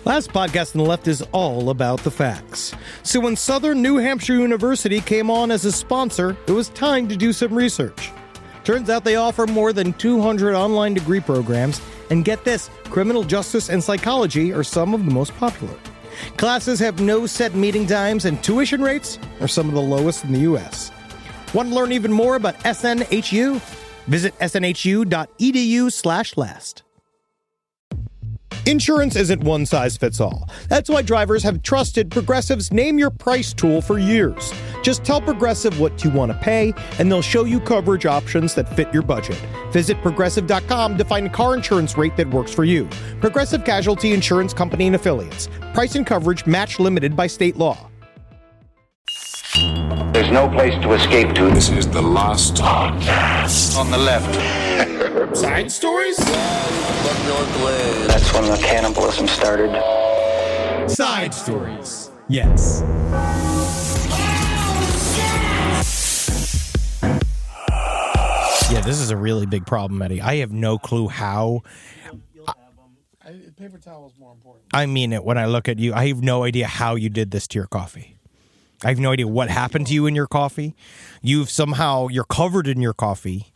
Last podcast on the left is all about the facts. So when Southern New Hampshire University came on as a sponsor, it was time to do some research. Turns out they offer more than 200 online degree programs, and get this, criminal justice and psychology are some of the most popular. Classes have no set meeting times, and tuition rates are some of the lowest in the U.S. Want to learn even more about SNHU? Visit snhu.edu/last. Insurance isn't one size fits all. That's why drivers have trusted Progressive's Name Your Price tool for years. Just tell Progressive what you want to pay, and they'll show you coverage options that fit your budget. Visit Progressive.com to find a car insurance rate that works for you. Progressive Casualty Insurance Company and Affiliates. Price and coverage match limited by state law. There's no place to escape to. This is the last podcast. On the left. Side stories? That's when the cannibalism started. Side stories. Yes. Yeah, this is a really big problem, Eddie. I have no clue how. Paper towel is more important. I mean it when I look at you. I have no idea how you did this to your coffee. I have no idea what happened to you in your coffee. You're covered in your coffee.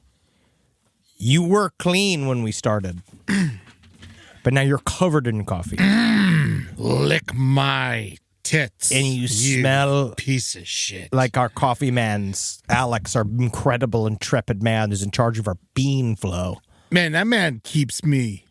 You were clean when we started. But now you're covered in coffee. Lick my tits. And you smell piece of shit. like our coffee man's Alex, our incredible, intrepid man who's in charge of our bean flow. Man, that man keeps me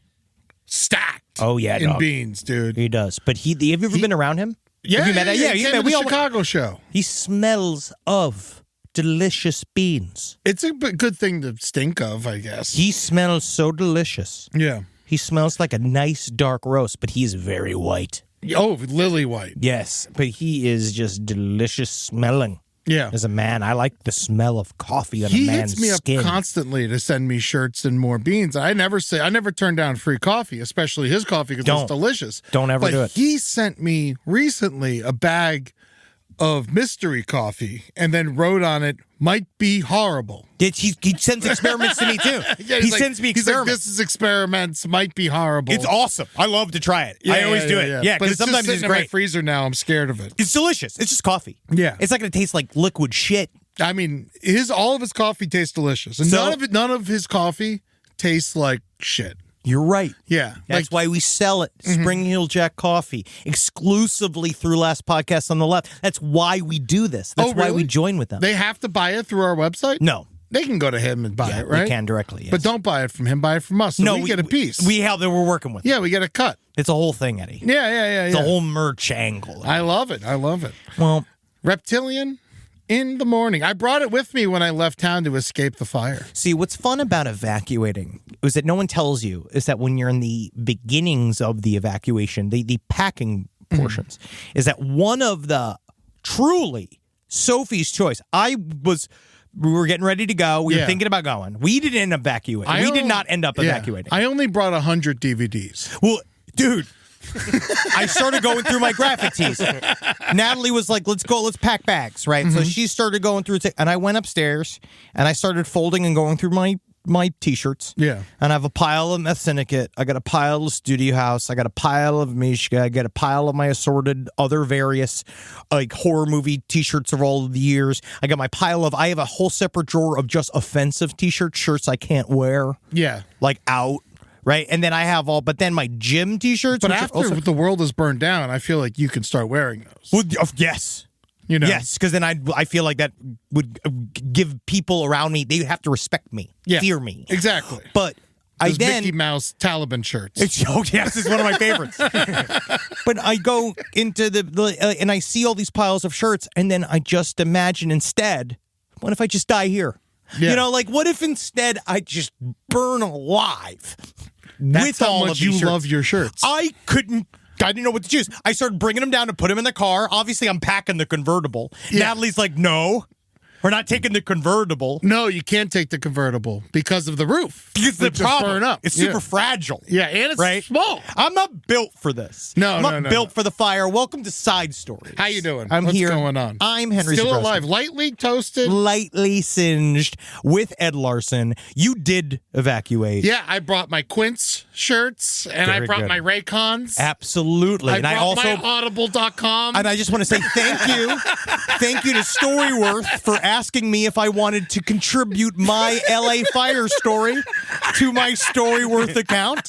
stacked. Oh, yeah, in dog. beans, dude. He does. But have you ever been around him? Yeah, have you met he came to the Chicago show. He smells of delicious beans. It's a good thing to stink of, I guess. He smells so delicious. Yeah. He smells like a nice dark roast, but he's very white. Oh, lily white. Yes, but he is just delicious smelling. Yeah. As a man, I like the smell of coffee on a He man's hits me skin. up constantly to send me shirts and more beans. I never turn down free coffee, especially his coffee because it's delicious. Don't ever do it. He sent me recently a bag of mystery coffee and then wrote on it, "Might be horrible." He sends experiments to me too. Yeah, he sends me He's like, experiments. "This is experiments. Might be horrible." It's awesome. I love to try it. I always do it. Yeah, but because it's sometimes just it's sitting in my great. freezer now. I'm scared of it. It's delicious. It's just coffee. Yeah. It's not going to taste like liquid shit. I mean, all of his coffee tastes delicious, and none of his coffee tastes like shit. You're right. Yeah, That's why we sell it. Spring Hill Jack Coffee exclusively through Last Podcast on the Left. That's why we do this. That's why we join with them. They have to buy it through our website? No. They can go to him and buy it, right? They can directly, yes. But don't buy it from him. Buy it from us. So we get a piece. We're working with. Yeah, we get a cut. It's a whole thing, Eddie. Yeah. It's a whole merch angle. I love it. Well, Reptilian in the morning. I brought it with me when I left town to escape the fire. see, what's fun about evacuating is that no one tells you is that when you're in the beginnings of the evacuation, the packing portions, is that one of the truly Sophie's choice. We were getting ready to go. We were thinking about going. We didn't end up evacuating. We did not end up evacuating. I only brought 100 DVDs. Well, dude, I started going through my graphic tees. Natalie was like, let's pack bags, right? So she started going through and I went upstairs and I started folding and going through my T-shirts. Yeah. And I have a pile of Meth Syndicate. I got a pile of Studio House. I got a pile of Mishka. I got a pile of my assorted other various horror movie T-shirts of all of the years. I got I have a whole separate drawer of just offensive shirts I can't wear. Yeah. Out. Right, and then I have but then my gym T-shirts. But after the world is burned down, I feel like you can start wearing those. Well, yes, yes, because then I feel like that would give people around me, they would have to respect me, fear me, exactly. But those Mickey Mouse Taliban shirts. Yes, it's one of my favorites. But I go into and I see all these piles of shirts, and then I just imagine instead, what if I just die here? Yeah. What if instead I just burn alive? That's with how all much of these you shirts. love your shirts. I didn't know what to choose. I started bringing them down to put them in the car. Obviously, I'm packing the convertible. Yeah. Natalie's like, no. We're not taking the convertible. No, you can't take the convertible because of the roof. Because the It just problem, burn up. it's super fragile. Yeah, and it's right? small. I'm not built for this. No, I'm no, not no, built no. for the fire. Welcome to Side Stories. How you doing? I'm What's here. going on? I'm Henry Still Zabrowski. alive, lightly toasted. Lightly singed with Ed Larson. You did evacuate. Yeah, I brought my Quince shirts and I Very brought good. my Raycons. Absolutely. I and brought I also my Audible.com. And I just want to say thank you. Thank you to Storyworth for asking me if I wanted to contribute my LA fire story to my Storyworth account.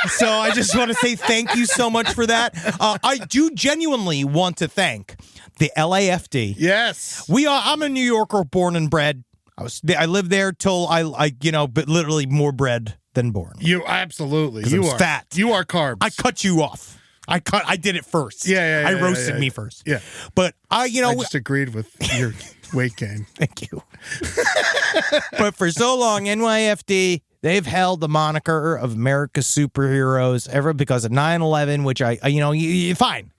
So I just want to say thank you so much for that. I do genuinely want to thank the LAFD. Yes. I'm a New Yorker born and bred. I lived there till but literally more bred than born. You absolutely. 'Cause You I'm are fat. You are carbs. I cut you off. I did it first. Yeah, I roasted me first. Yeah. But I just agreed with your weight gain. Thank you. But for so long, NYFD, they've held the moniker of America's superheroes ever because of 9/11, which fine.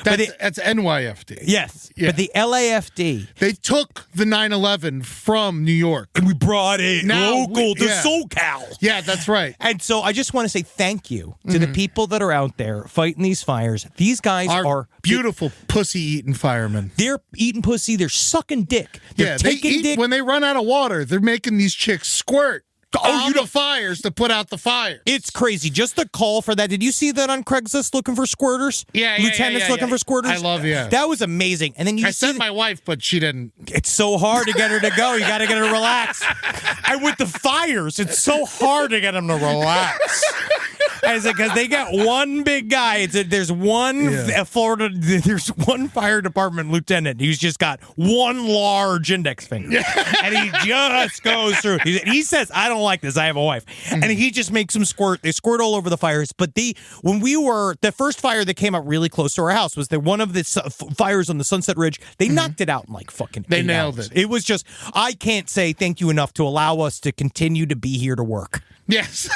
That's NYFD. Yes. Yeah. But the LAFD. They took the 9/11 from New York. And we brought it Now local to yeah. SoCal. Yeah, that's right. And so I just want to say thank you to the people that are out there fighting these fires. These guys are beautiful pussy-eating firemen. They're eating pussy. They're sucking dick. They're they taking eat dick. when they run out of water. They're making these chicks squirt. Oh, you the fires to put out the fire. It's crazy. Just the call for that. Did you see that on Craigslist looking for squirters? Yeah, Lieutenants looking for squirters? I love you. That was amazing. And then I sent my wife, but she didn't. It's so hard to get her to go. You got to get her to relax. And with the fires, it's so hard to get them to relax. Because they got one big guy. There's one Florida. There's one fire department lieutenant who's just got one large index finger, and he just goes through. He says, "I don't like this. I have a wife," and he just makes them squirt. They squirt all over the fires. But the first fire that came up really close to our house was one of the fires on the Sunset Ridge. They knocked it out in like fucking. They 8 nailed hours. it. It was just. I can't say thank you enough to allow us to continue to be here to work. Yes.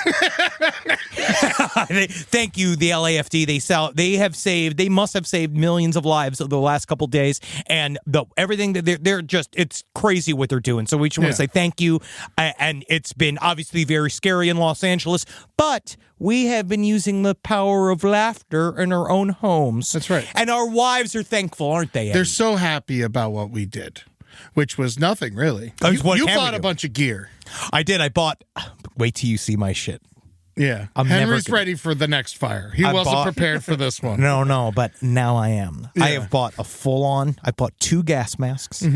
Thank you, the LAFD. They must have saved millions of lives over the last couple days, and everything that they're just, it's crazy what they're doing. So we just want to say thank you. And it's been obviously very scary in Los Angeles, but we have been using the power of laughter in our own homes. That's right. And our wives are thankful, aren't they, Eddie? They're so happy about what we did, which was nothing really. You bought a bunch of gear. I did. I bought. Wait till you see my shit. Yeah. I'm Henry's never ready for the next fire. He wasn't prepared for this one. No, but now I am. Yeah. I have bought I bought 2 gas masks.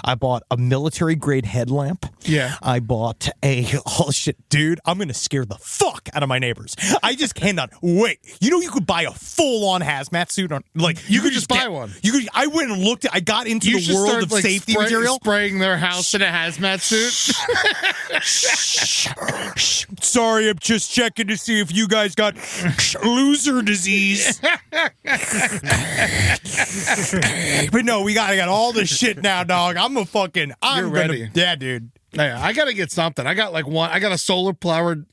I bought a military-grade headlamp. Yeah. I bought dude, I'm going to scare the fuck out of my neighbors. I just cannot wait. You could buy a full-on hazmat suit. You could just buy one. I went and looked I got into the world of safety material. Spraying their house in a hazmat suit. Sorry, I'm just checking to see if you guys got loser disease. But no, I got all this shit now, dog. I'm ready. Yeah, dude. Yeah, I gotta get something. I got I got a solar powered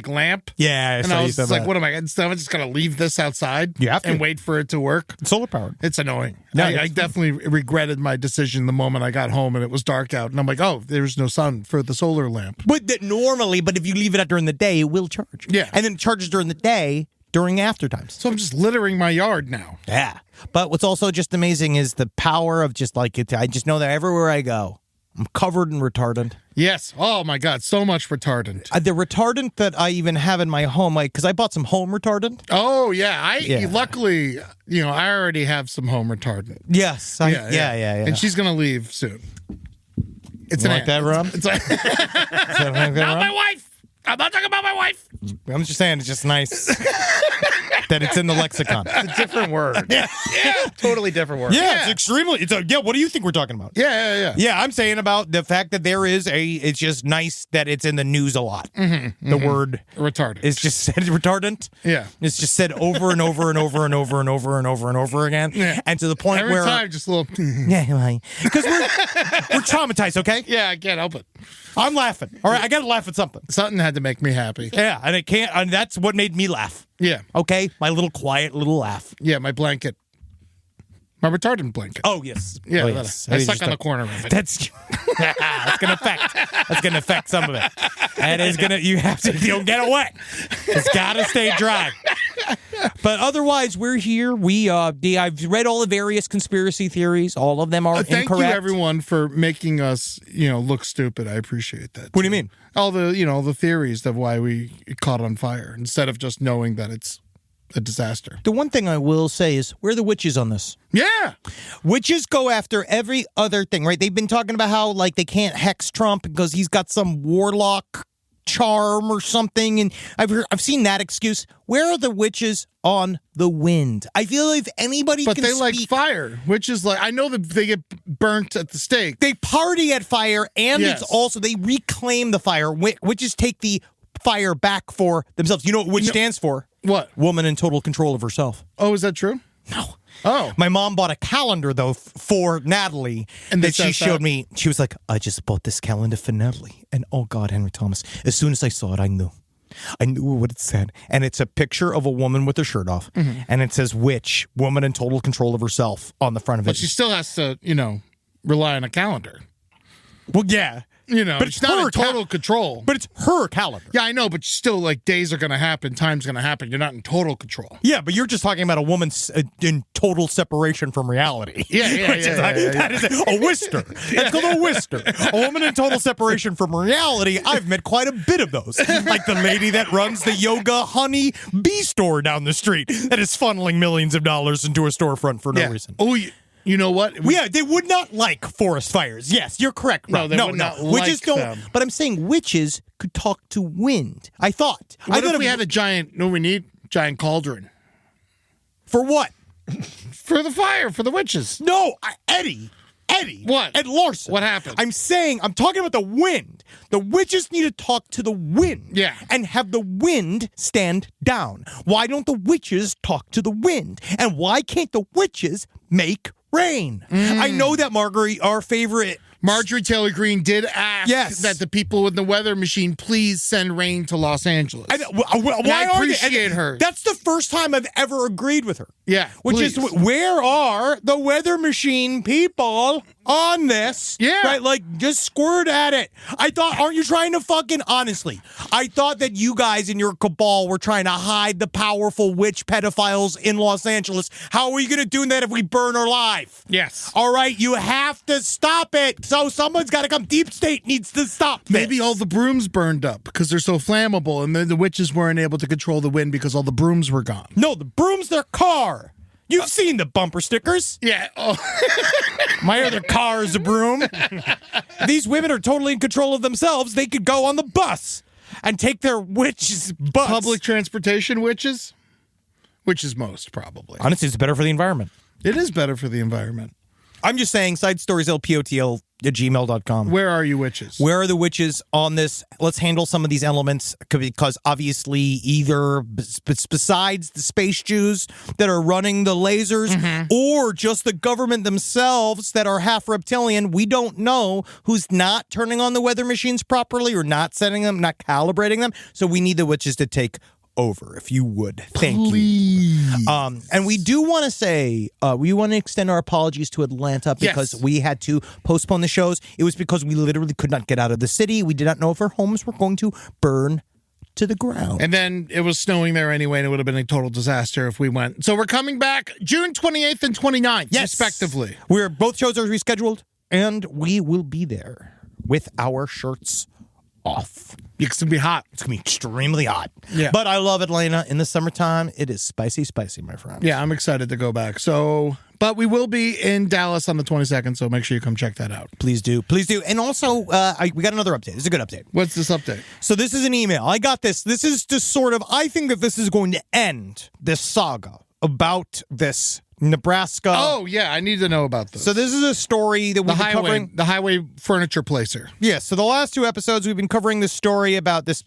lamp. Yeah, and I was just like, what am I? Instead, I'm just gonna leave this outside. You have to. And wait for it to work. Solar powered. It's annoying. No, I definitely regretted my decision the moment I got home and it was dark out, and I'm like, oh, there's no sun for the solar lamp. But if you leave it out during the day, it will charge. Yeah, and then it charges during the day during after times. So I'm just littering my yard now. Yeah, but what's also just amazing is the power of just like it. I just know that everywhere I go, I'm covered in retardant. Yes. Oh, my God. So much retardant. The retardant that I even have in my home, because I bought some home retardant. Oh, yeah. Luckily, I already have some home retardant. Yes. Yeah. And she's going to leave soon. It's like that, Rob? It's like, not my wife. I'm not talking about my wife. I'm just saying it's just nice that it's in the lexicon. It's a different word. Yeah. Totally different word. Yeah, it's extremely. What do you think we're talking about? Yeah. Yeah, I'm saying about the fact that it's just nice that it's in the news a lot. The word retardant is just said retardant. Yeah. It's just said over and over and over and over and over and over and over again. Yeah. And to the point every where time just a little because we're traumatized, okay? Yeah, I can't help it. I'm laughing. All right, I got to laugh at something. Something had to make me happy. Yeah, and it can't. And that's what made me laugh. Yeah. Okay, my little quiet little laugh. Yeah, my blanket. My retardant blanket. Oh, yes. Yeah, Oh, that- yes. I stuck on the corner of it. That's going to affect some of it. And it's going to, you don't get it wet. It's got to stay dry. But otherwise, we're here. I've read all the various conspiracy theories. All of them are Thank incorrect. you, everyone, for making us, look stupid. I appreciate that. What do you mean? All the, the theories of why we caught on fire instead of just knowing that it's a disaster. The one thing I will say is, where are the witches on this? Yeah. Witches go after every other thing, right? They've been talking about how, like, they can't hex Trump because he's got some warlock charm or something, and I've seen that excuse. Where are the witches on the wind? I feel if anybody But can they speak, like fire, which is like, I know that they get burnt at the stake. they party at fire, and Yes. it's also they reclaim the fire. Witches take the fire back for themselves. You know what witch stands for? What? Woman in total control of herself. Oh, is that true? No. Oh. My mom bought a calendar, though, for Natalie, And that it she says showed that? me. She was like, I just bought this calendar for Natalie. And oh, God, Henry Thomas. As soon as I saw it, I knew. I knew what it said. And it's a picture of a woman with her shirt off. Mm-hmm. And it says, witch, woman in total control of herself on the front of it. But she still has to, rely on a calendar. Well, yeah. But it's it's not her in total control. But it's her calendar. Yeah, I know, but still, like, days are going to happen, time's going to happen. You're not in total control. Yeah, but you're just talking about a woman in total separation from reality. Yeah. That is a whister. That's called a whister. A woman in total separation from reality. I've met quite a bit of those. Like the lady that runs the Yoga Honey Bee store down the street that is funneling millions of dollars into a storefront for no reason. Oh, you know what? Yeah, they would not like forest fires. Yes, you're correct. No, Rob. they would not Witches like don't. them. But I'm saying witches could talk to wind. I thought. What if we had a giant, we need giant cauldron? For what? For the fire, for the witches. No, Eddie. What? Ed Larson. What happened? I'm talking about the wind. The witches need to talk to the wind. Yeah. And have the wind stand down. Why don't the witches talk to the wind? And why can't the witches make rain? I know that Marguerite, our favorite. Marjorie Taylor Greene did ask that the people in the weather machine please send rain to Los Angeles. Why I appreciate her. That's the first time I've ever agreed with her. Yeah, Which is, please. where are the weather machine people on this? Yeah. Right, like, just squirt at it. I thought, aren't you trying to honestly, I thought that you guys in your cabal were trying to hide the powerful witch pedophiles in Los Angeles. How are we going to do that if we burn her alive? Yes. All right, you have to stop it. So someone's got to come. Deep State needs to stop this. Maybe all the brooms burned up because they're so flammable, and then the witches weren't able to control the wind because all the brooms were gone. No, the broom's their car. You've seen the bumper stickers. Yeah. Oh. My other car is a broom. These women are totally in control of themselves. They could go on the bus and take their witches' butts. Public transportation witches? Which is most, probably. Honestly, it's better for the environment. It is better for the environment. I'm just saying, side stories, lpotl@gmail.com. Where are you witches? Where are the witches on this? Let's handle some of these elements because obviously either besides the space Jews that are running the lasers or just the government themselves that are half reptilian, we don't know who's not turning on the weather machines properly or not setting them, not calibrating them. So we need the witches to take over, if you would. Thank you. And we do want to say, we want to extend our apologies to Atlanta because we had to postpone the shows. It was because we literally could not get out of the city. We did not know if our homes were going to burn to the ground. And then it was snowing there anyway, and it would have been a total disaster if we went. So we're coming back June 28th and 29th, respectively. Both shows are rescheduled, and we will be there with our shirts off. It's going to be hot. It's going to be extremely hot. Yeah. But I love Atlanta. In the summertime, it is spicy, my friend. Yeah, I'm excited to go back. But we will be in Dallas on the 22nd, so make sure you come check that out. Please do. And also, we got another update. It's a good update. What's this update? So this is an email. I got this. This is just sort of, I think that this is going to end this saga about this Nebraska. Oh, yeah, I need to know about this. So this is a story that we've been covering. The highway furniture placer. Yes. So the last two episodes, we've been covering this story about this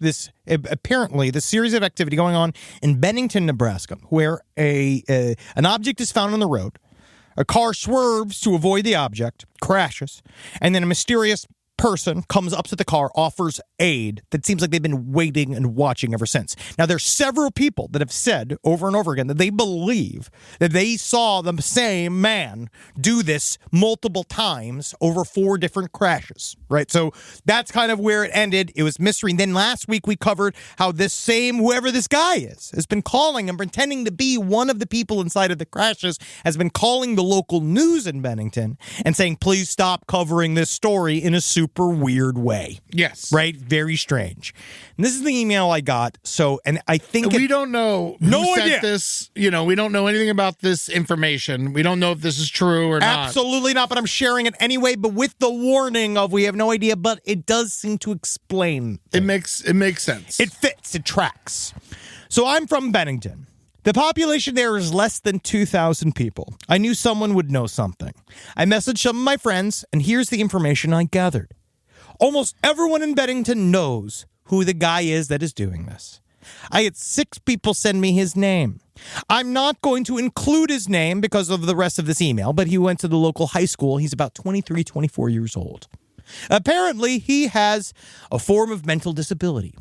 apparently the series of activity going on in Bennington, Nebraska, where an object is found on the road. A car swerves to avoid the object, crashes, and then a mysterious person comes up to the car, offers aid that seems like they've been waiting and watching ever since. Now, there's several people that have said over and over again that they believe that they saw the same man do this multiple times over 4 different crashes, right? So that's kind of where it ended. It was mystery. And then last week we covered how this same, whoever this guy is, has been calling and pretending to be one of the people inside of the crashes, has been calling the local news in Bennington and saying, please stop covering this story in a super weird way. Yes. Right? Very strange. And this is the email I got. So, and I think we don't know who No sent idea. this. You know, we don't know anything about this information. We don't know if this is true or not. Absolutely not, but I'm sharing it anyway, but with the warning of we have no idea, but it does seem to explain. It makes sense. It fits. It tracks. So I'm from Bennington. The population there is less than 2,000 people. I knew someone would know something. I messaged some of my friends, and here's the information I gathered. Almost everyone in Bennington knows who the guy is that is doing this. I had 6 people send me his name. I'm not going to include his name because of the rest of this email, but he went to the local high school. He's about 23, 24 years old. Apparently, he has a form of mental disability.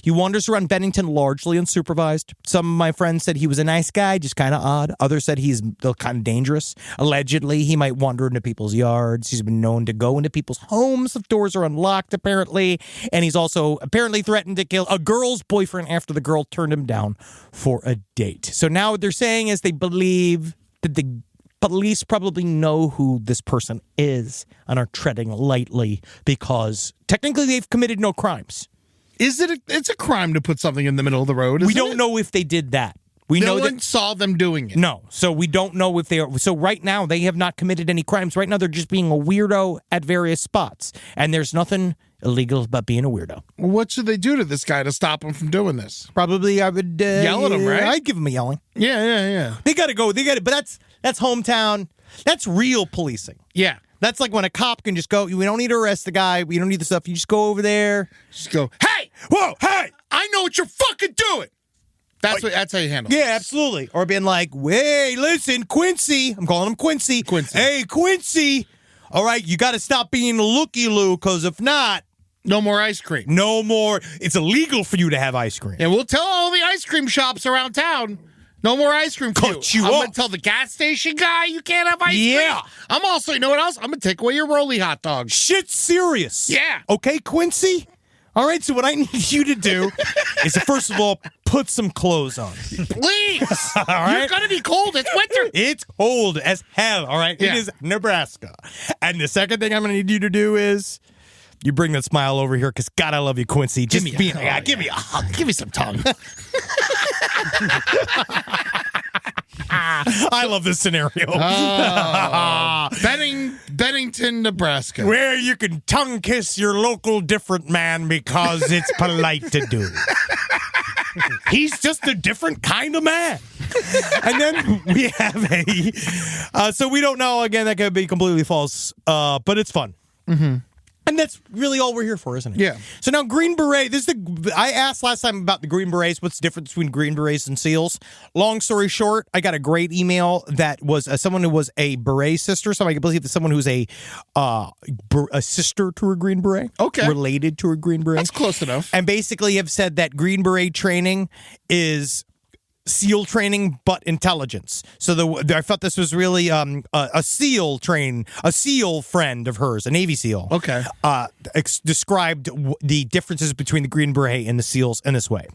He wanders around Bennington largely unsupervised. Some of my friends said he was a nice guy, just kind of odd. Others said he's kind of dangerous. Allegedly, he might wander into people's yards. He's been known to go into people's homes if doors are unlocked, apparently. And he's also apparently threatened to kill a girl's boyfriend after the girl turned him down for a date. So now what they're saying is they believe that the police probably know who this person is and are treading lightly because technically they've committed no crimes. It's a crime to put something in the middle of the road, We don't know if they did that. We no know one that saw them doing it. No. So we don't know if they are. So right now they have not committed any crimes. Right now they're just being a weirdo at various spots. And there's nothing illegal about being a weirdo. Well, what should they do to this guy to stop him from doing this? Probably I would Yell at him, right? I'd give him a yelling. Yeah. They got to go. But that's hometown. That's real policing. Yeah. That's like when a cop can just go, we don't need to arrest the guy. We don't need the stuff. You just go over there. Just go, hey! Whoa, hey! I know what you're fucking doing! That's how you handle it. Yeah, absolutely. Or being like, hey, listen, Quincy. I'm calling him Quincy. Hey, Quincy. All right, you got to stop being a looky-loo, because if not, no more ice cream. no more. It's illegal for you to have ice cream. And we'll tell all the ice cream shops around town, no more ice cream for Cut you I'm off. going to tell the gas station guy you can't have ice Yeah. cream. I'm also, you know what else? I'm going to take away your Rolly hot dogs. Shit's serious. Yeah. Okay, Quincy? All right, so what I need you to do is to, first of all, put some clothes on. Please. All right? You're going to be cold. It's winter. It's cold as hell, all right? Yeah. It is Nebraska. And the second thing I'm going to need you to do is you bring that smile over here, because God, I love you, Quincy. Just Give me a hug. give me a hug. Give me some tongue. I love this scenario. Bennington, Nebraska. Where you can tongue kiss your local different man because it's polite to do. He's just a different kind of man. And then we have so we don't know, again, that could be completely false, but it's fun. Mm-hmm. And that's really all we're here for, isn't it? Yeah. So now Green Beret, I asked last time about the Green Berets, what's the difference between Green Berets and SEALs? Long story short, I got a great email that was someone who was a Beret sister, so I believe it's someone who's a sister to a Green Beret. Okay. Related to a Green Beret. That's close enough. And basically have said that Green Beret training is SEAL training, but intelligence. So I thought this was really a SEAL friend of hers, a Navy SEAL. Okay. Described the differences between the Green Beret and the SEALs in this way.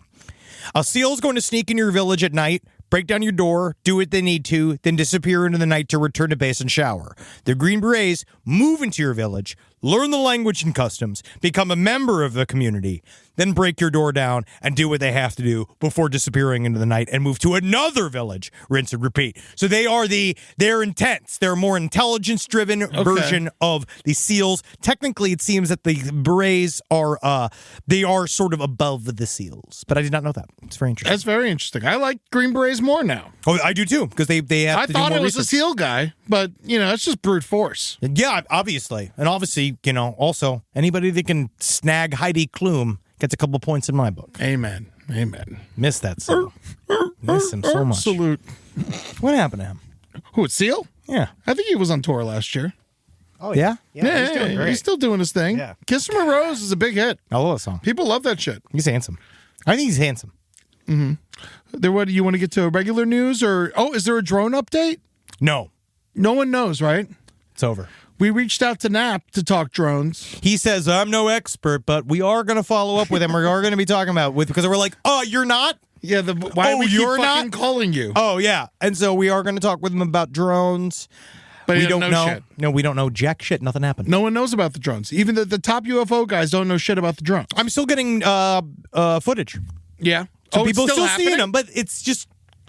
A SEAL is going to sneak in your village at night, break down your door, do what they need to, then disappear into the night to return to base and shower. The Green Berets move into your village, learn the language and customs, become a member of the community, then break your door down and do what they have to do before disappearing into the night and move to another village, rinse and repeat. So they're intense. They're a more intelligence-driven version of the SEALs. Technically, it seems that the Berets are sort of above the SEALs, but I did not know that. It's very interesting. That's very interesting. I like Green Berets more now. Oh, I do too, because they have I to thought do more it was research. a SEAL guy, but, it's just brute force. Yeah, obviously. And obviously, also, anybody that can snag Heidi Klum gets a couple points in my book. Amen. Miss that son. Miss him so much. Salute. What happened to him? Who, it's SEAL? Yeah. I think he was on tour last year. Oh Yeah? yeah, he's doing great. He's still doing his thing. Yeah. Kiss from a Rose is a big hit. I love that song. People love that shit. He's handsome. I think he's handsome. What do you want to get to regular news or is there a drone update? No, No one knows, right? it's over. We reached out to Knapp to talk drones. He says, I'm no expert, but we are going to follow up with him. We are going to be talking about it because we're like, oh, you're not? Yeah, why we keep fucking calling you? Oh, yeah. And so we are going to talk with him about drones. But we he don't doesn't know. shit. No, we don't know jack shit. Nothing happened. No one knows about the drones. Even the top UFO guys don't know shit about the drones. I'm still getting footage. Yeah. So it's people are still happening? seeing them, but it's just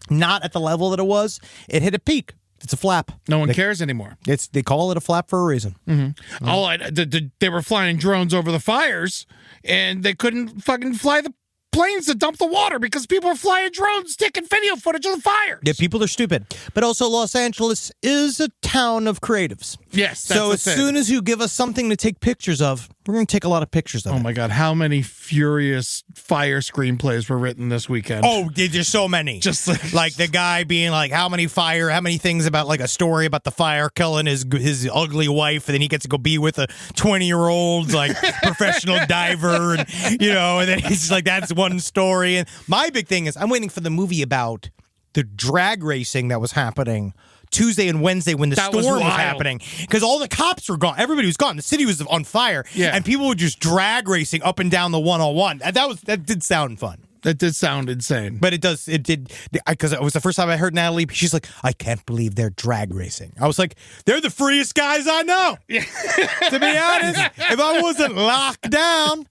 not at the level that it was. It hit a peak. It's a flap. No one cares anymore. They call it a flap for a reason. They were flying drones over the fires, and they couldn't fucking fly the planes to dump the water because people were flying drones taking video footage of the fires. Yeah, people are stupid. But also, Los Angeles is a town of creatives. Yes, that's so the as thing. soon as you give us something to take pictures of, we're going to take a lot of pictures of Oh it. my God, how many furious fire screenplays were written this weekend? Oh, there's so many. Just like the guy being like, how many things about like a story about the fire killing his ugly wife, and then he gets to go be with a 20-year-old like professional diver, and and then he's like, that's one story. And my big thing is I'm waiting for the movie about the drag racing that was happening Tuesday and Wednesday when the That storm was was wild. happening, because all the cops were gone. Everybody was gone. The city was on fire, Yeah. and people were just drag racing up and down the 101. That did sound fun. That did sound insane. But it did, because it was the first time I heard Natalie. She's like, I can't believe they're drag racing. I was like, they're the freest guys I know. To be honest, if I wasn't locked down,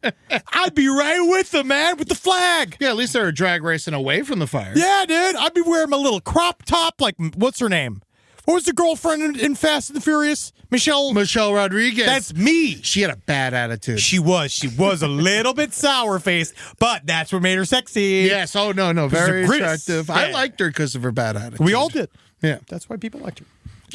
I'd be right with them, man, with the flag. Yeah, at least they were drag racing away from the fire. Yeah, dude. I'd be wearing my little crop top, like, what's her name? What was the girlfriend in Fast and the Furious? Michelle Rodriguez. That's me. She had a bad attitude. She was a little bit sour-faced, but that's what made her sexy. Yes. Oh, no. Very Chris. attractive. Yeah. I liked her because of her bad attitude. We all did. Yeah. That's why people liked her.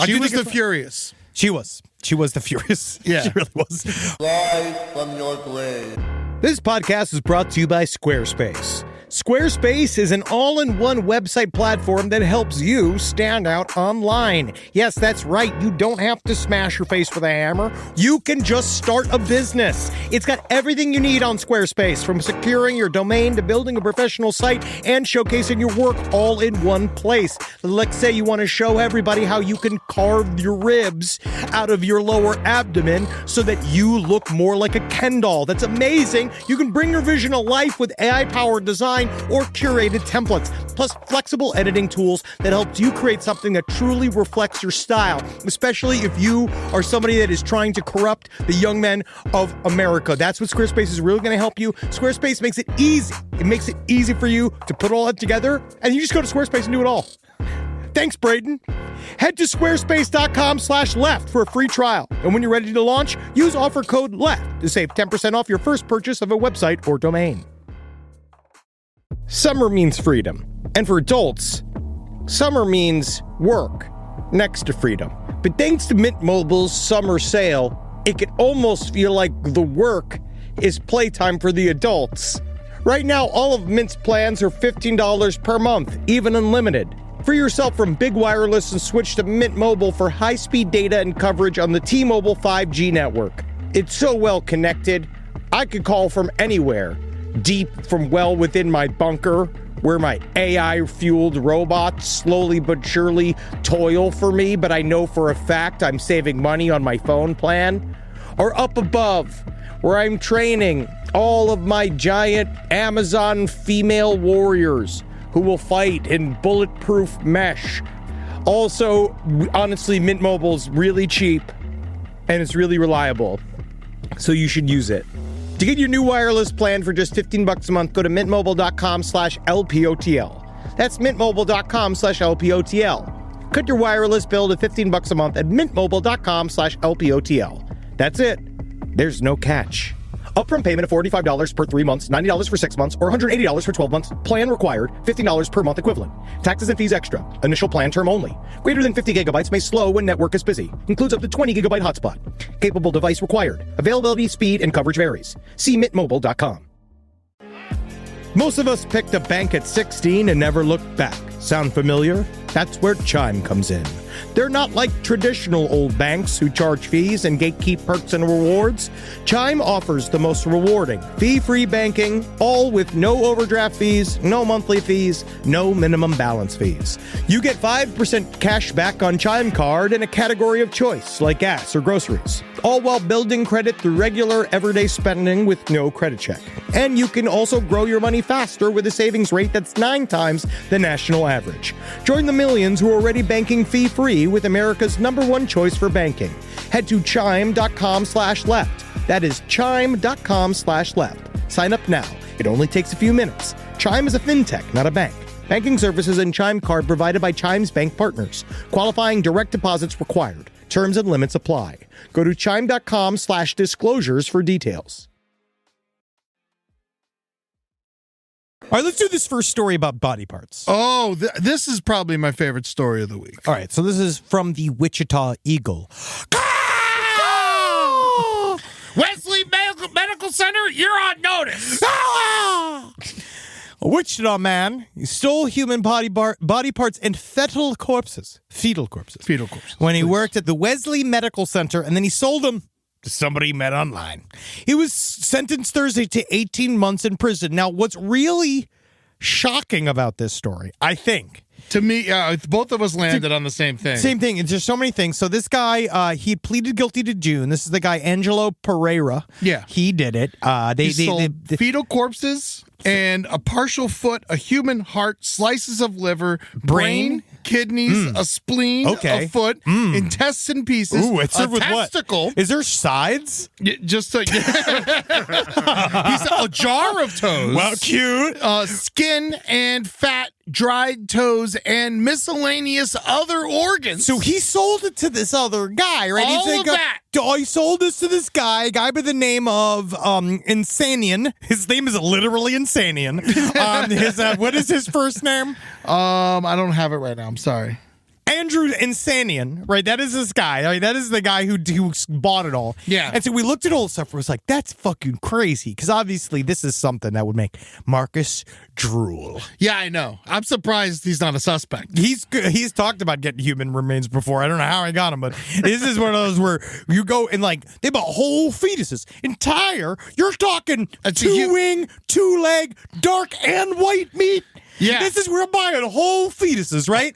She was the Furious. She was the Furious. Yeah. She really was. Live from your grave. This podcast is brought to you by Squarespace. Squarespace is an all-in-one website platform that helps you stand out online. Yes, that's right. You don't have to smash your face with a hammer. You can just start a business. It's got everything you need on Squarespace, from securing your domain to building a professional site and showcasing your work all in one place. Let's say you want to show everybody how you can carve your ribs out of your lower abdomen so that you look more like a Ken doll. That's amazing. You can bring your vision to life with AI-powered design or curated templates, plus flexible editing tools that helps you create something that truly reflects your style, especially if you are somebody that is trying to corrupt the young men of America. That's what Squarespace is really going to help you. Squarespace makes it easy. It makes it easy for you to put all that together, and you just go to Squarespace and do it all. Thanks, Braden. Head to squarespace.com/left for a free trial. And when you're ready to launch, use offer code LEFT to save 10% off your first purchase of a website or domain. Summer means freedom. And for adults, summer means work next to freedom. But thanks to Mint Mobile's summer sale, it can almost feel like the work is playtime for the adults. Right now, all of Mint's plans are $15 per month, even unlimited. Free yourself from big wireless and switch to Mint Mobile for high-speed data and coverage on the T-Mobile 5G network. It's so well connected, I could call from anywhere. Deep from well within my bunker, where my AI-fueled robots slowly but surely toil for me, but I know for a fact I'm saving money on my phone plan. Or up above, where I'm training all of my giant Amazon female warriors who will fight in bulletproof mesh. Also, honestly, Mint Mobile's really cheap and it's really reliable, so you should use it. To get your new wireless plan for just $15 a month, go to mintmobile.com/LPOTL. That's mintmobile.com/LPOTL. Cut your wireless bill to $15 a month at mintmobile.com/LPOTL. That's it. There's no catch. Upfront payment of $45 per 3 months, $90 for 6 months, or $180 for 12 months. Plan required, $15 per month equivalent. Taxes and fees extra. Initial plan term only. Greater than 50 gigabytes may slow when network is busy. Includes up to 20 gigabyte hotspot. Capable device required. Availability, speed, and coverage varies. See mintmobile.com. Most of us picked a bank at 16 and never looked back. Sound familiar? That's where Chime comes in. They're not like traditional old banks who charge fees and gatekeep perks and rewards. Chime offers the most rewarding, fee-free banking, all with no overdraft fees, no monthly fees, no minimum balance fees. You get 5% cash back on Chime Card in a category of choice, like gas or groceries, all while building credit through regular, everyday spending with no credit check. And you can also grow your money faster with a savings rate that's 9 times the national average. Join the millions who are already banking fee-free with America's #1 choice for banking. Head to chime.com/left. That is chime.com/left. Sign up now. It only takes a few minutes. Chime is a fintech, not a bank. Banking services and Chime Card provided by Chime's bank partners. Qualifying direct deposits required. Terms and limits apply. Go to chime.com/disclosures for details. All right, let's do this first story about body parts. Oh, this is probably my favorite story of the week. All right, so this is from the Wichita Eagle. Wesley Medical Center, you're on notice. A Wichita man stole human body parts and fetal corpses. When he worked at the Wesley Medical Center, and then he sold them to somebody he met online. He was sentenced Thursday to 18 months in prison. Now, what's really shocking about this story, I think, to me, both of us landed on the same thing. Same thing. It's just so many things. So this guy, he pleaded guilty to June. This is the guy, Angelo Pereira. Yeah. He did it. They sold fetal corpses and a partial foot, a human heart, slices of liver, brain, kidneys, a spleen, a foot, intestine pieces, Ooh, it's served a with testicle. What? Is there sides? Just a jar of toes. Well, cute. Skin and fat, dried toes, and miscellaneous other organs. So he sold it to this other guy, right? All of that. Oh, he sold this to this guy, a guy by the name of Insanian. His name is literally Insanian. What is his first name? I don't have it right now. I'm sorry. Andrew Insanian, right? That is this guy. I mean, that is the guy who bought it all. Yeah. And so we looked at all the stuff. It was like, that's fucking crazy. Because obviously this is something that would make Marcus drool. Yeah, I know. I'm surprised he's not a suspect. He's talked about getting human remains before. I don't know how he got them, but this is one of those where you go and like they bought whole fetuses, entire. You're talking 2-wing, 2-leg, dark and white meat. Yeah. This is where I'm buying whole fetuses, right?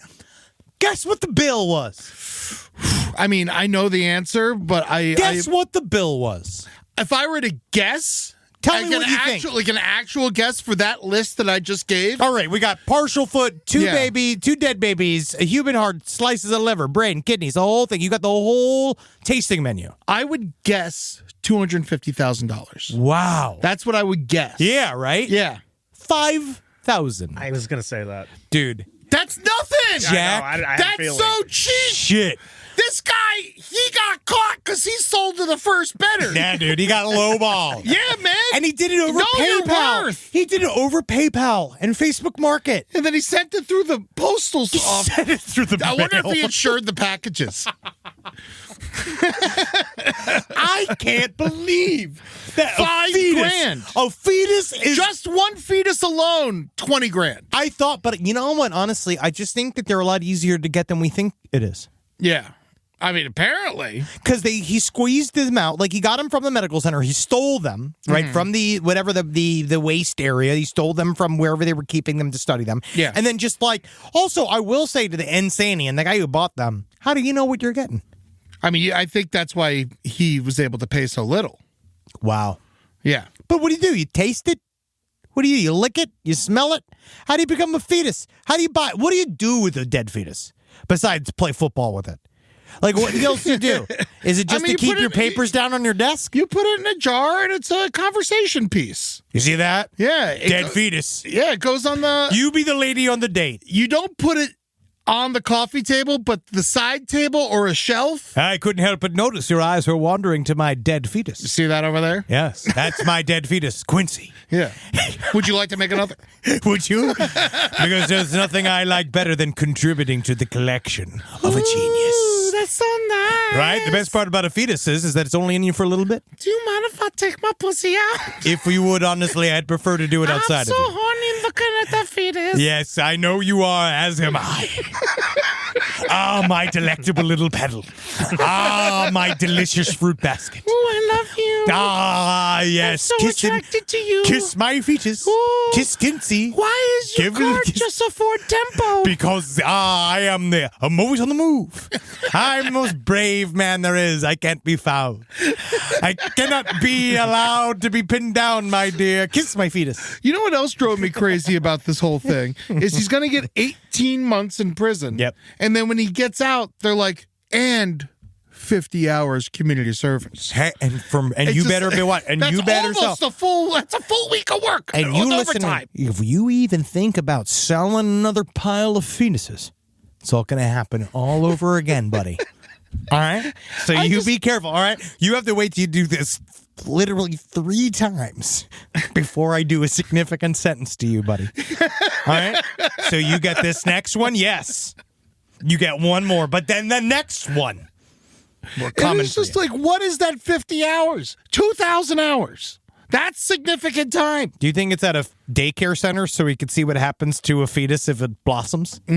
Guess what the bill was? I mean, I know the answer, but Guess what the bill was? If I were to guess, Tell me what you think. Like an actual guess for that list that I just gave. All right, we got partial foot, 2 dead babies, a human heart, slices of liver, brain, kidneys, the whole thing. You got the whole tasting menu. I would guess $250,000. Wow. That's what I would guess. Yeah, right? Yeah. 5,000. I was going to say that. Dude. That's nothing. Jack. I had a That's feeling. so cheap. Shit. This guy, he got caught because he sold to the first bidder. Yeah, dude, he got lowballed. Yeah, man. And he did it over Know your PayPal. worth. He did it over PayPal and Facebook Market. And then he sent it through the postal office. Sent it through the I wonder if mail. he insured the packages. I can't believe that $5,000. A fetus is Just one fetus alone, $20,000. I thought, but you know what? Honestly, I just think that they're a lot easier to get than we think it is. Yeah. I mean, apparently. Because he squeezed them out. Like, he got them from the medical center. He stole them, right, from the waste area. He stole them from wherever they were keeping them to study them. Yeah. And then just like, also, I will say to the Insanian, the guy who bought them, how do you know what you're getting? I mean, I think that's why he was able to pay so little. Wow. Yeah. But what do? You taste it? What do? You lick it? You smell it? How do you become a fetus? How do you buy? What do you do with a dead fetus besides play football with it? Like, what else do you do? Is it just I mean, to keep your papers down on your desk? You put it in a jar and it's a conversation piece. You see that? Yeah. Dead fetus. Yeah, it goes on the... You be the lady on the date. You don't put it on the coffee table, but the side table or a shelf. I couldn't help but notice your eyes were wandering to my dead fetus. See that over there? Yes, that's my dead fetus, Quincy. Yeah. Would you like to make another? Would you? Because there's nothing I like better than contributing to the collection of a genius. Ooh, that's so nice. Right? The best part about a fetus is that it's only in you for a little bit. Do you mind if I take my pussy out? If you would, honestly, I'd prefer to do it outside I'm so of you. horny looking at that fetus. Yes, I know you are, as am I. Ah, my delectable little pedal. Ah, my delicious fruit basket. Oh, I love you. Ah, yes. I'm so attracted to you. Kiss my fetus. Oh. Kiss Kinsey. Why is your Give it a car kiss. just a Ford Tempo? Because I am there. I'm always on the move. I'm the most brave man there is. I can't be found. I cannot be allowed to be pinned down, my dear. Kiss my fetus. You know what else drove me crazy about this whole thing is he's going to get 18 months in prison. Yep. And then when he gets out, they're like, and 50 hours community service. Hey, and It's you just- better be what? And that's you better almost that's a full week of work. And you with listen, overtime. if you even think about selling another pile of fetuses, it's all going to happen all over again, buddy. All right? So be careful, all right? You have to wait till you do this literally 3 times before I do a significant sentence to you, buddy. All right? So you get this next one? Yes. You get one more, but then the next one. We're And coming it's for just you. like, what is that 50 hours? 2,000 hours. That's significant time. Do you think it's at a daycare center so we could see what happens to a fetus if it blossoms? Do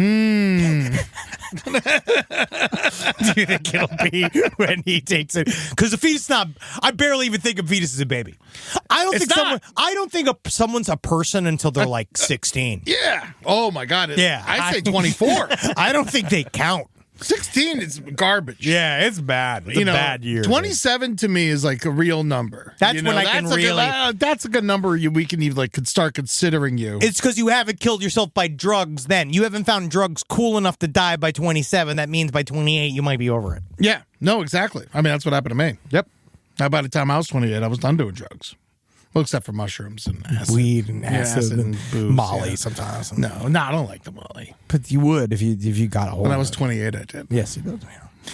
you think it'll be when he takes it? Because the fetus not. I barely even think of fetus as a baby. I don't It's think not. I don't think someone's a person until they're like 16. Yeah. Oh, my God. Yeah, I say 24. I don't think they count. 16 is garbage. Yeah, it's bad. It's a bad year. 27 to me is like a real number. That's when I can that's a good- really- that's a good number. We can even could start considering you. It's because you haven't killed yourself by drugs then. You haven't found drugs cool enough to die by 27. That means by 28, you might be over it. Yeah. No, exactly. I mean, that's what happened to me. Yep. Now, by the time I was 28, I was done doing drugs. Well, except for mushrooms and acid. Weed and acid, acid and booze, Molly yeah. sometimes. No, I don't like the Molly. But you would if you got a hold When I of was it. 28, I did. Yes, you did.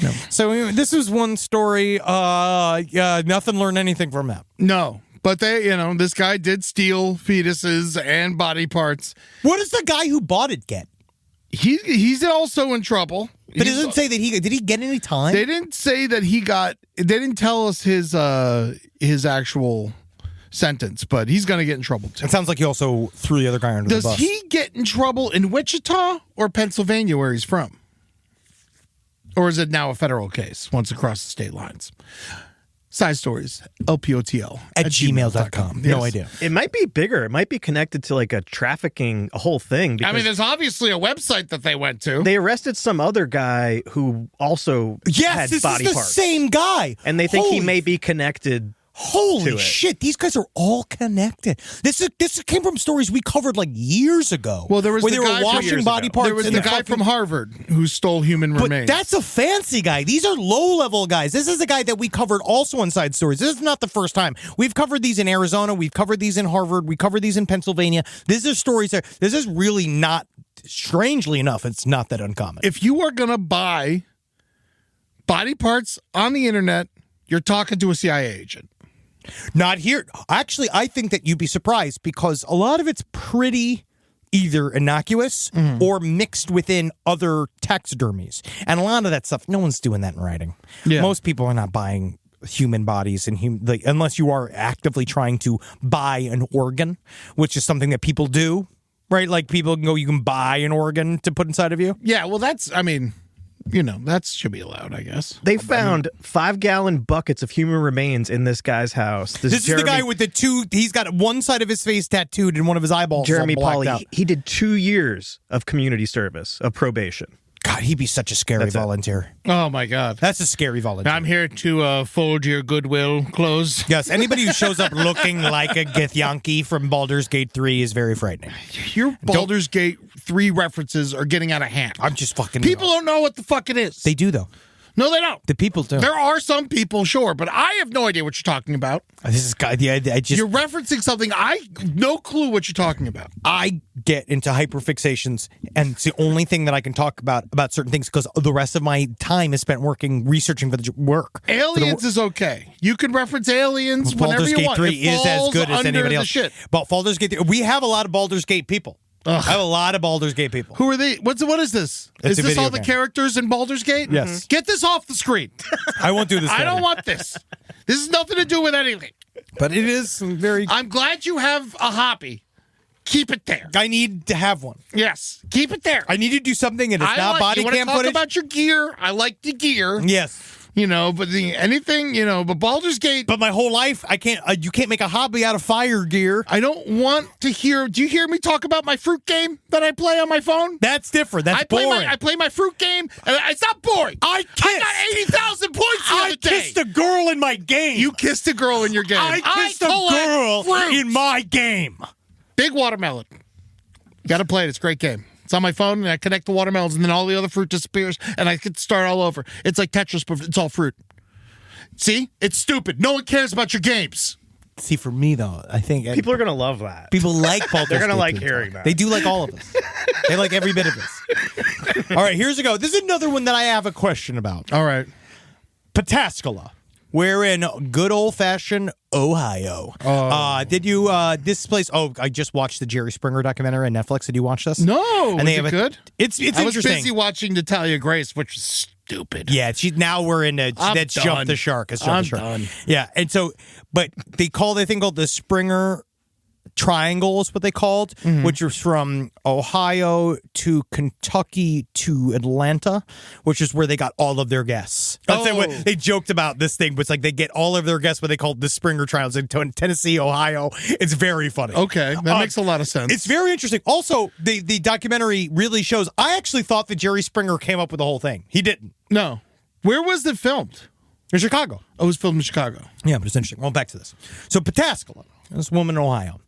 Yeah. So anyway, this is one story. Nothing learned anything from that. No, but this guy did steal fetuses and body parts. What does the guy who bought it get? He's also in trouble. But it doesn't say that did he get any time? They didn't say that he got. They didn't tell us his actual sentence, but he's going to get in trouble too. It sounds like he also threw the other guy under Does the bus. he get in trouble in Wichita or Pennsylvania, where he's from? Or is it now a federal case once across the state lines? Side stories, LPOTL at gmail.com. No idea. It might be bigger. It might be connected to like a whole thing. I Because mean, there's obviously a website that they went to. they arrested some other guy who also Yes, had this body is the parts. same guy. And they think he Holy may be connected. Holy to it. shit, these guys are all connected. This came from stories we covered like years ago. Well, there was where the they guy were washing years body ago. parts. There was in the guy fucking- from Harvard who stole human But remains. that's a fancy guy. These are low-level guys. This is the guy that we covered also on Side Stories. This is not the first time. We've covered these in Arizona. We've covered these in Harvard. We covered these in Pennsylvania. These are stories that this is really not, strangely enough, it's not that uncommon. If you are going to buy body parts on the internet, you're talking to a CIA agent. Not here. Actually, I think that you'd be surprised because a lot of it's pretty either innocuous or mixed within other taxidermies. And a lot of that stuff, no one's doing that in writing. Yeah. Most people are not buying human bodies and unless you are actively trying to buy an organ, which is something that people do, right? Like people can go, you can buy an organ to put inside of you. Yeah, well, that should be allowed, I guess. They found 5-gallon buckets of human remains in this guy's house. This is the guy with the two, he's got one side of his face tattooed and one of his eyeballs Jeremy all blacked Pauly. out. He did 2 years of community service, of probation. God, he'd be such a scary That's it. volunteer. Oh, my God. That's a scary volunteer. I'm here to fold your Goodwill clothes. Yes, anybody who shows up looking like a Githyanki from Baldur's Gate 3 is very frightening. Your Baldur's Gate 3 references are getting out of hand. I'm just fucking... People don't know what the fuck it is. They do, though. No, they don't. The people do. There are some people, sure, but I have no idea what you're talking about. This is... I just... You're referencing something no clue what you're talking about. I get into hyperfixations, and it's the only thing that I can talk about certain things because the rest of my time is spent researching for the work. Aliens is okay. You can reference aliens whenever Baldur's you Gate want. 3 It is as falls good as under anybody the else. Shit. But Baldur's Gate 3, we have a lot of Baldur's Gate people. I have a lot of Baldur's Gate people. Who are they? What is this? It's is a this video all the game. characters in Baldur's Gate? Yes. Get this off the screen. I won't do this. I to don't you. want this. This has nothing to do with anything. But it is very... I'm glad you have a hobby. keep it there. I need to have one. Yes, keep it there. I need to do something and it's not body cam talk footage. about your gear. I like the gear. Yes. But anything, but Baldur's Gate. But my whole life, I can't. You can't make a hobby out of fire gear. I don't want to hear. Do you hear me talk about my fruit game that I play on my phone? That's different. That's boring. I play my fruit game, and it's not boring. I got 80,000 points the other day. I kissed a girl in my game. You kissed a girl in your game. I kissed a girl fruit. in my game. Big watermelon. You got to play it. It's a great game. It's on my phone, and I connect the watermelons, and then all the other fruit disappears, and I can start all over. It's like Tetris, but it's all fruit. See? It's stupid. No one cares about your games. See, for me, though, I think... People are going to love that. People like Baldur's They're going to Gate like 3. hearing that. They do like all of us. They like every bit of this. All right, here's a go. This is another one that I have a question about. All right. Pataskala. We're in good old-fashioned Ohio. Did you, this place, I just watched the Jerry Springer documentary on Netflix. Did you watch this? No. And Was it good? It's I was interesting. busy watching Natalia Grace, which is stupid. Yeah, now we're in that's Jump the Shark. It's Jump the Shark. Done. Yeah, and so, but they call the thing called the Springer Triangle is what they called, which was from Ohio to Kentucky to Atlanta, which is where they got all of their guests. That's what they joked about this thing, but it's like they get all of their guests, what they called the Springer Triangles in Tennessee, Ohio. It's very funny. Okay, that makes a lot of sense. It's very interesting. Also, the documentary really shows, I actually thought that Jerry Springer came up with the whole thing. He didn't. No. Where was it filmed? In Chicago. Oh, it was filmed in Chicago. Yeah, but it's interesting. Well, back to this. So Pataskala, this woman in Ohio.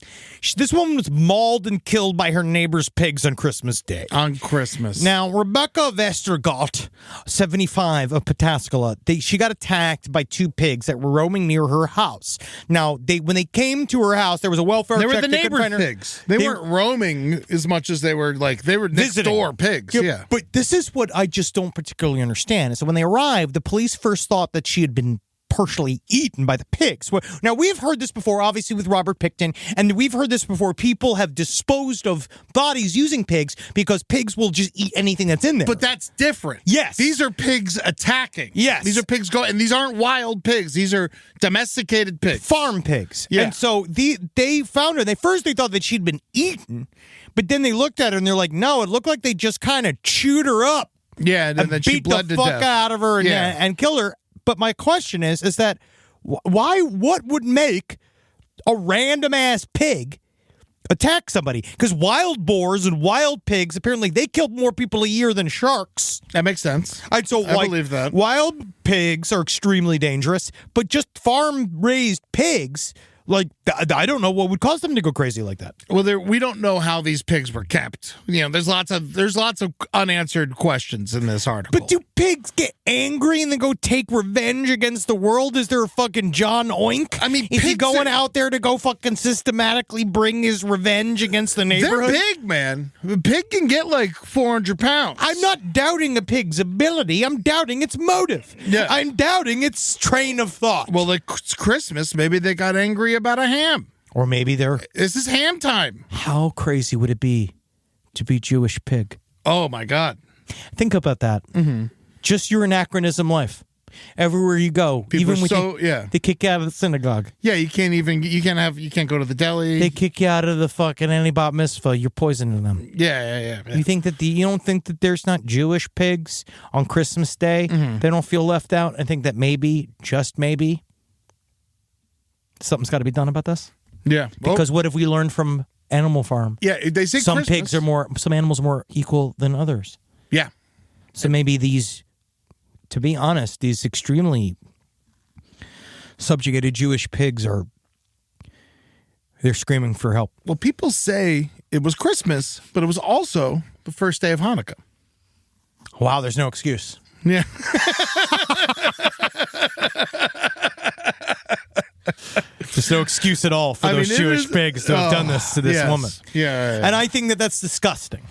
This woman was mauled and killed by her neighbor's pigs on Christmas Day. On Christmas. Now, Rebecca Vestergaard, 75, of Pataskala, she got attacked by two pigs that were roaming near her house. Now, when they came to her house, there was a welfare check. They were the couldn't neighbor's find her. pigs. They weren't roaming as much as they were next Visiting. door pigs. Yeah. But this is what I just don't particularly understand. So when they arrived, the police first thought that she had been partially eaten by the pigs. Now, we've heard this before, obviously, with Robert Pickton, and we've heard this before. People have disposed of bodies using pigs because pigs will just eat anything that's in there. But that's different. Yes. These are pigs attacking. Yes. These are pigs and these aren't wild pigs. These are domesticated pigs. Farm pigs. Yeah. And so they found her, and they thought that she'd been eaten, but then they looked at her, and they're like, no, it looked like they just kind of chewed her up. Yeah, and then she beat bled the to fuck death. out of her and killed her. But my question is that what would make a random ass pig attack somebody? Because wild boars and wild pigs, apparently they killed more people a year than sharks. That makes sense. I believe that. Wild pigs are extremely dangerous, but just farm-raised pigs, like, I don't know what would cause them to go crazy like that. Well, we don't know how these pigs were kept. There's lots of unanswered questions in this article. But do pigs get angry and then go take revenge against the world? Is there a fucking John Oink? I mean, is he pigs going out there to go fucking systematically bring his revenge against the neighborhood? They're big, man. A pig can get like 400 pounds. I'm not doubting a pig's ability. I'm doubting its motive. Yeah. I'm doubting its train of thought. Well, like it's Christmas. Maybe they got angry about a ham. Or maybe they're... This is ham time. How crazy would it be to be Jewish pig? Oh, my God. Think about that. Mm-hmm. Just your anachronism life. Everywhere you go, People even with they kick you out of the synagogue. Yeah, you can't go to the deli. They kick you out of the fucking any bat mitzvah. You're poisoning them. Yeah. You think that you don't think that there's not Jewish pigs on Christmas Day? Mm-hmm. They don't feel left out. I think that maybe, just maybe, something's got to be done about this. Yeah, Because what have we learned from Animal Farm? Yeah, they say some Christmas. some animals are more equal than others. Yeah. So maybe these, to be honest, these extremely subjugated Jewish pigs they're screaming for help. Well, people say it was Christmas, but it was also the first day of Hanukkah. Wow, there's no excuse. Yeah. There's no excuse at all for those Jewish pigs to have done this to this woman. Yeah. And I think that that's disgusting.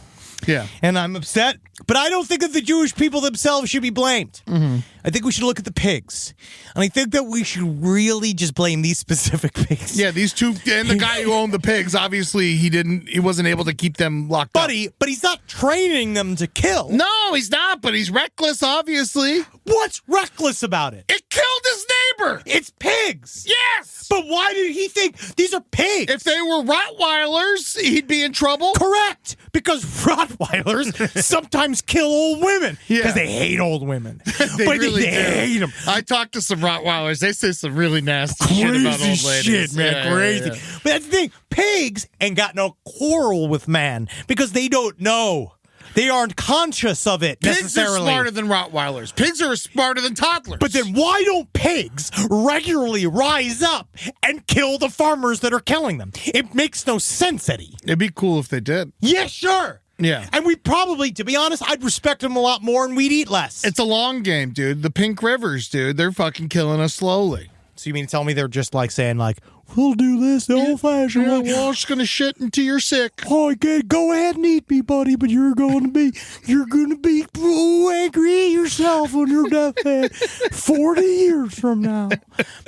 Yeah. And I'm upset, but I don't think that the Jewish people themselves should be blamed. Mm-hmm. I think we should look at the pigs. And I think that we should really just blame these specific pigs. Yeah, these two, and the guy who owned the pigs, obviously he wasn't able to keep them locked up. But he's not training them to kill. No, he's not, but he's reckless, obviously. What's reckless about it? It killed his remember. It's pigs. Yes. But why did he think these are pigs? If they were Rottweilers, he'd be in trouble. Correct, because Rottweilers sometimes kill old women because Yeah. they hate old women. They but really they do. hate them. I talked to some Rottweilers. They say some really nasty shit about Crazy old ladies. shit, man, Yeah, yeah, crazy. yeah. But that's the thing. Pigs ain't got no quarrel with man because they don't know. They aren't conscious of it Pigs are necessarily. smarter than Rottweilers. Pigs are smarter than toddlers. But then why don't pigs regularly rise up and kill the farmers that are killing them? It makes no sense, Eddie. it'd be cool if they did. Yeah, sure. Yeah. And we'd probably, to be honest, I'd respect them a lot more and we'd eat less. It's a long game, dude. The Pink Rivers, dude, they're fucking killing us slowly. So you mean to tell me they're just like saying like, we'll do this the old-fashioned Yeah, way. well, I'm just gonna shit until you're sick. Oh, okay, go ahead and eat me, buddy, but you're gonna be angry at yourself on your deathbed 40 years from now.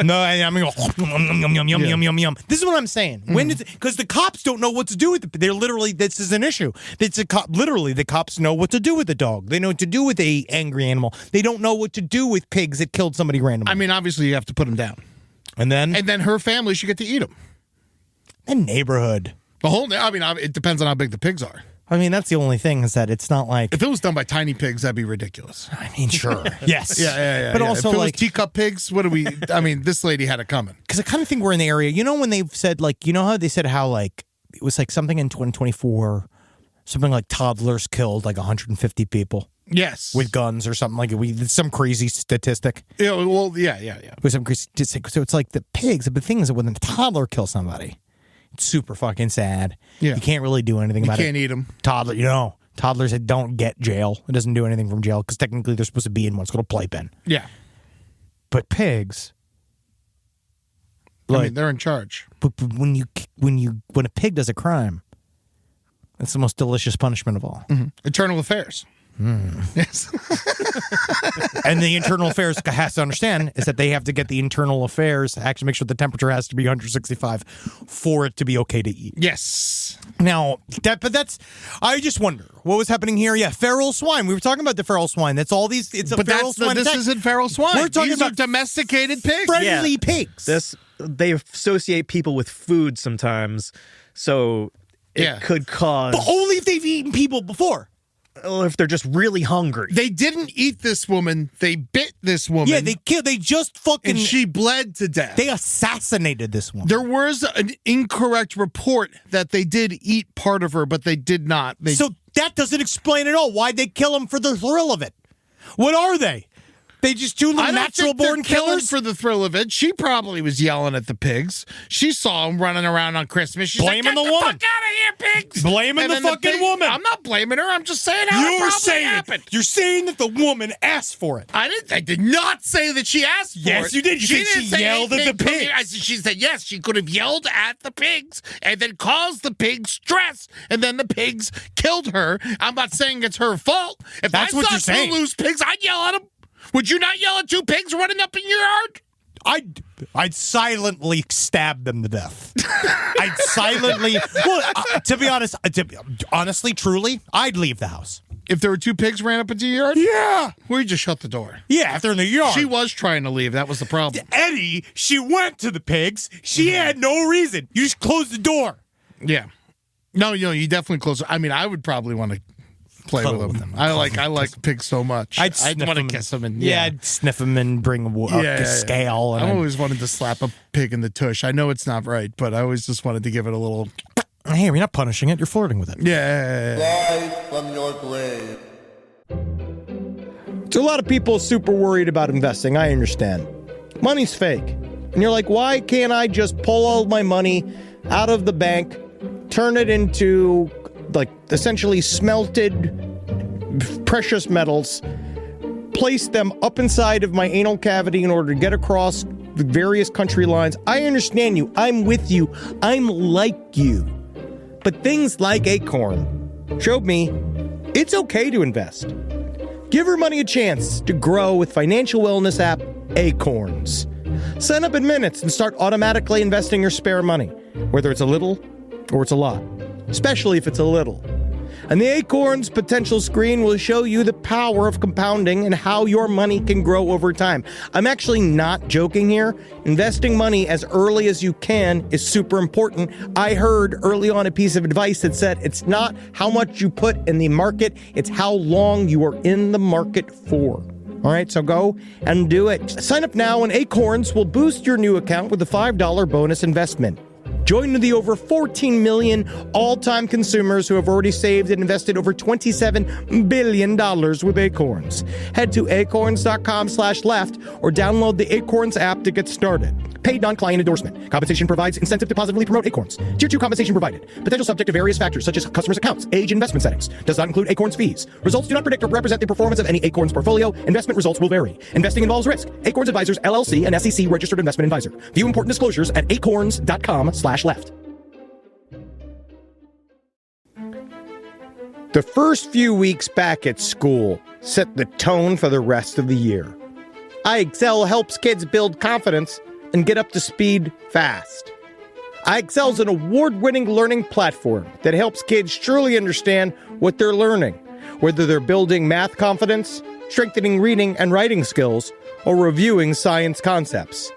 No, I mean, yum. This is what I'm saying. When because the cops don't know what to do with it. They're literally, this is an issue. Literally, the cops know what to do with the dog. They know what to do with a angry animal. They don't know what to do with pigs that killed somebody randomly. I mean, obviously, you have to put them down. and then her family should get to eat them. the neighborhood. The whole, it depends on how big the pigs are. I mean, that's the only thing is that it's not like. If it was done by tiny pigs, that'd be ridiculous. I mean, sure. Yes. Yeah. But also, if it was like, teacup pigs, what do we? I mean, this lady had it coming. because I kind of think we're in the area. You know, when they've said, like, you know how they said how, like, it was like something in 2024, something like toddlers killed like 150 people Yes. with guns or something like it. Some crazy statistic. Yeah. Well. Yeah. It was some crazy statistic. So it's like the pigs, but the thing is that when a toddler kills somebody, it's super fucking sad. Yeah. You can't really do anything You about it. can't eat them. Toddlers that don't get jail. It doesn't do anything from jail because technically they're supposed to be in what's called a playpen. Yeah. But pigs, I like, mean, they're in charge. but when a pig does a crime, that's the most delicious punishment of all. Internal affairs. Yes. And the internal affairs has to understand is that they have to get the internal affairs to actually make sure the temperature has to be 165 for it to be okay to eat. Yes. Now, I just wonder what was happening here. Yeah, feral swine. We were talking about the feral swine. That's all these. It's a But feral swine. this attack. isn't feral swine. We're talking These are about domesticated pigs. friendly Yeah. pigs. They associate people with food sometimes, so it could cause. But only if they've eaten people before. Or if they're just really hungry. They didn't eat this woman. They bit this woman. Yeah, they killed. They just fucking. and she bled to death. They assassinated this woman. There was an incorrect report that they did eat part of her, but they did not. So that doesn't explain at all why they kill them for the thrill of it. What are they? They just two little I don't natural think they're born killing killers? for the thrill of it. She probably was yelling at the pigs. She saw them running around on Christmas. She's Blaming like, the Get woman. Fuck out of here, pigs! Blaming And the then fucking pig- woman. I'm not blaming her. I'm just saying how it You're probably saying happened. you're saying that the woman asked for it. I did not say that she asked for Yes, it. you did. You said didn't she say yelled at anything the to me. pigs. She said yes. She could have yelled at the pigs and then caused the pigs stress, and then the pigs killed her. I'm not saying it's her fault. If That's I what saw you're saying. two loose pigs, I'd yell at them. Would you not yell at two pigs running up in your yard? I'd silently stab them to death. I'd silently. Well, to be honest, honestly, truly, I'd leave the house. If there were two pigs ran up into your yard? Yeah. Well, you just shut the door. Yeah, if they're in the yard. She was trying to leave. That was the problem. Eddie, she went to the pigs. She had no reason. You just closed the door. Yeah. No, you definitely close. I mean, I would probably want to play Cuddle with with them. them. I like pigs so much. I'd want to kiss them. And yeah, I'd sniff them and bring a scale. And I always wanted to slap a pig in the tush. I know it's not right, but I always just wanted to give it a little. Hey, you're not punishing it. You're flirting with it. Yeah. Rise from your grave. So a lot of people are super worried about investing. I understand. Money's fake. And you're like, why can't I just pull all my money out of the bank, turn it into, like, essentially smelted precious metals, place them up inside of my anal cavity in order to get across the various country lines? I understand you. I'm with you. I'm like you. But things like Acorn showed me it's okay to invest. Give your money a chance to grow with financial wellness app Acorns. Sign up in minutes and start automatically investing your spare money, whether it's a little or it's a lot, especially if it's a little. And the Acorns potential screen will show you the power of compounding and how your money can grow over time. I'm actually not joking here. Investing money as early as you can is super important. I heard early on a piece of advice that said it's not how much you put in the market, it's how long you are in the market for. All right, so go and do it. Sign up now and Acorns will boost your new account with a $5 bonus investment. Join the over 14 million all-time consumers who have already saved and invested over $27 billion with Acorns. Head to acorns.com/left or download the Acorns app to get started. Paid non-client endorsement. Compensation provides incentive to positively promote Acorns. Tier 2 compensation provided. Potential subject to various factors such as customers' accounts, age, investment settings. Does not include Acorns fees. Results do not predict or represent the performance of any Acorns portfolio. Investment results will vary. Investing involves risk. Acorns Advisors, LLC, an SEC registered investment advisor. View important disclosures at acorns.com/left. The first few weeks back at school set the tone for the rest of the year. iExcel helps kids build confidence and get up to speed fast. iExcel is an award-winning learning platform that helps kids truly understand what they're learning, whether they're building math confidence, strengthening reading and writing skills, or reviewing science concepts.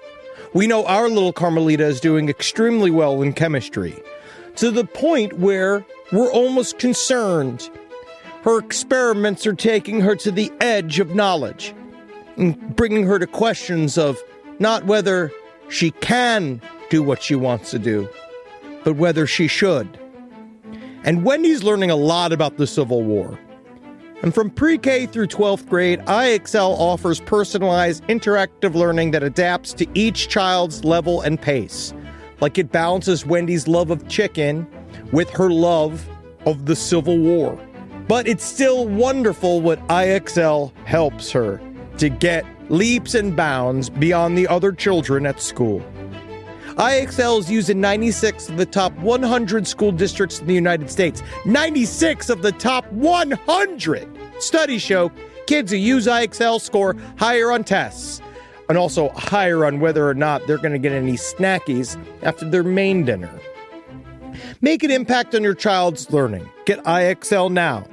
We know our little Carmelita is doing extremely well in chemistry, to the point where we're almost concerned. Her experiments are taking her to the edge of knowledge and bringing her to questions of not whether she can do what she wants to do, but whether she should. And Wendy's learning a lot about the Civil War. And from pre-K through 12th grade, iExcel offers personalized interactive learning that adapts to each child's level and pace. Like it balances Wendy's love of chicken with her love of the Civil War. But it's still wonderful what iExcel helps her to get leaps and bounds beyond the other children at school. iExcel is used in 96 of the top 100 school districts in the United States. 96 of the top 100! Studies show kids who use iExcel score higher on tests, and also higher on whether or not they're going to get any snackies after their main dinner. Make an impact on your child's learning. Get iExcel now.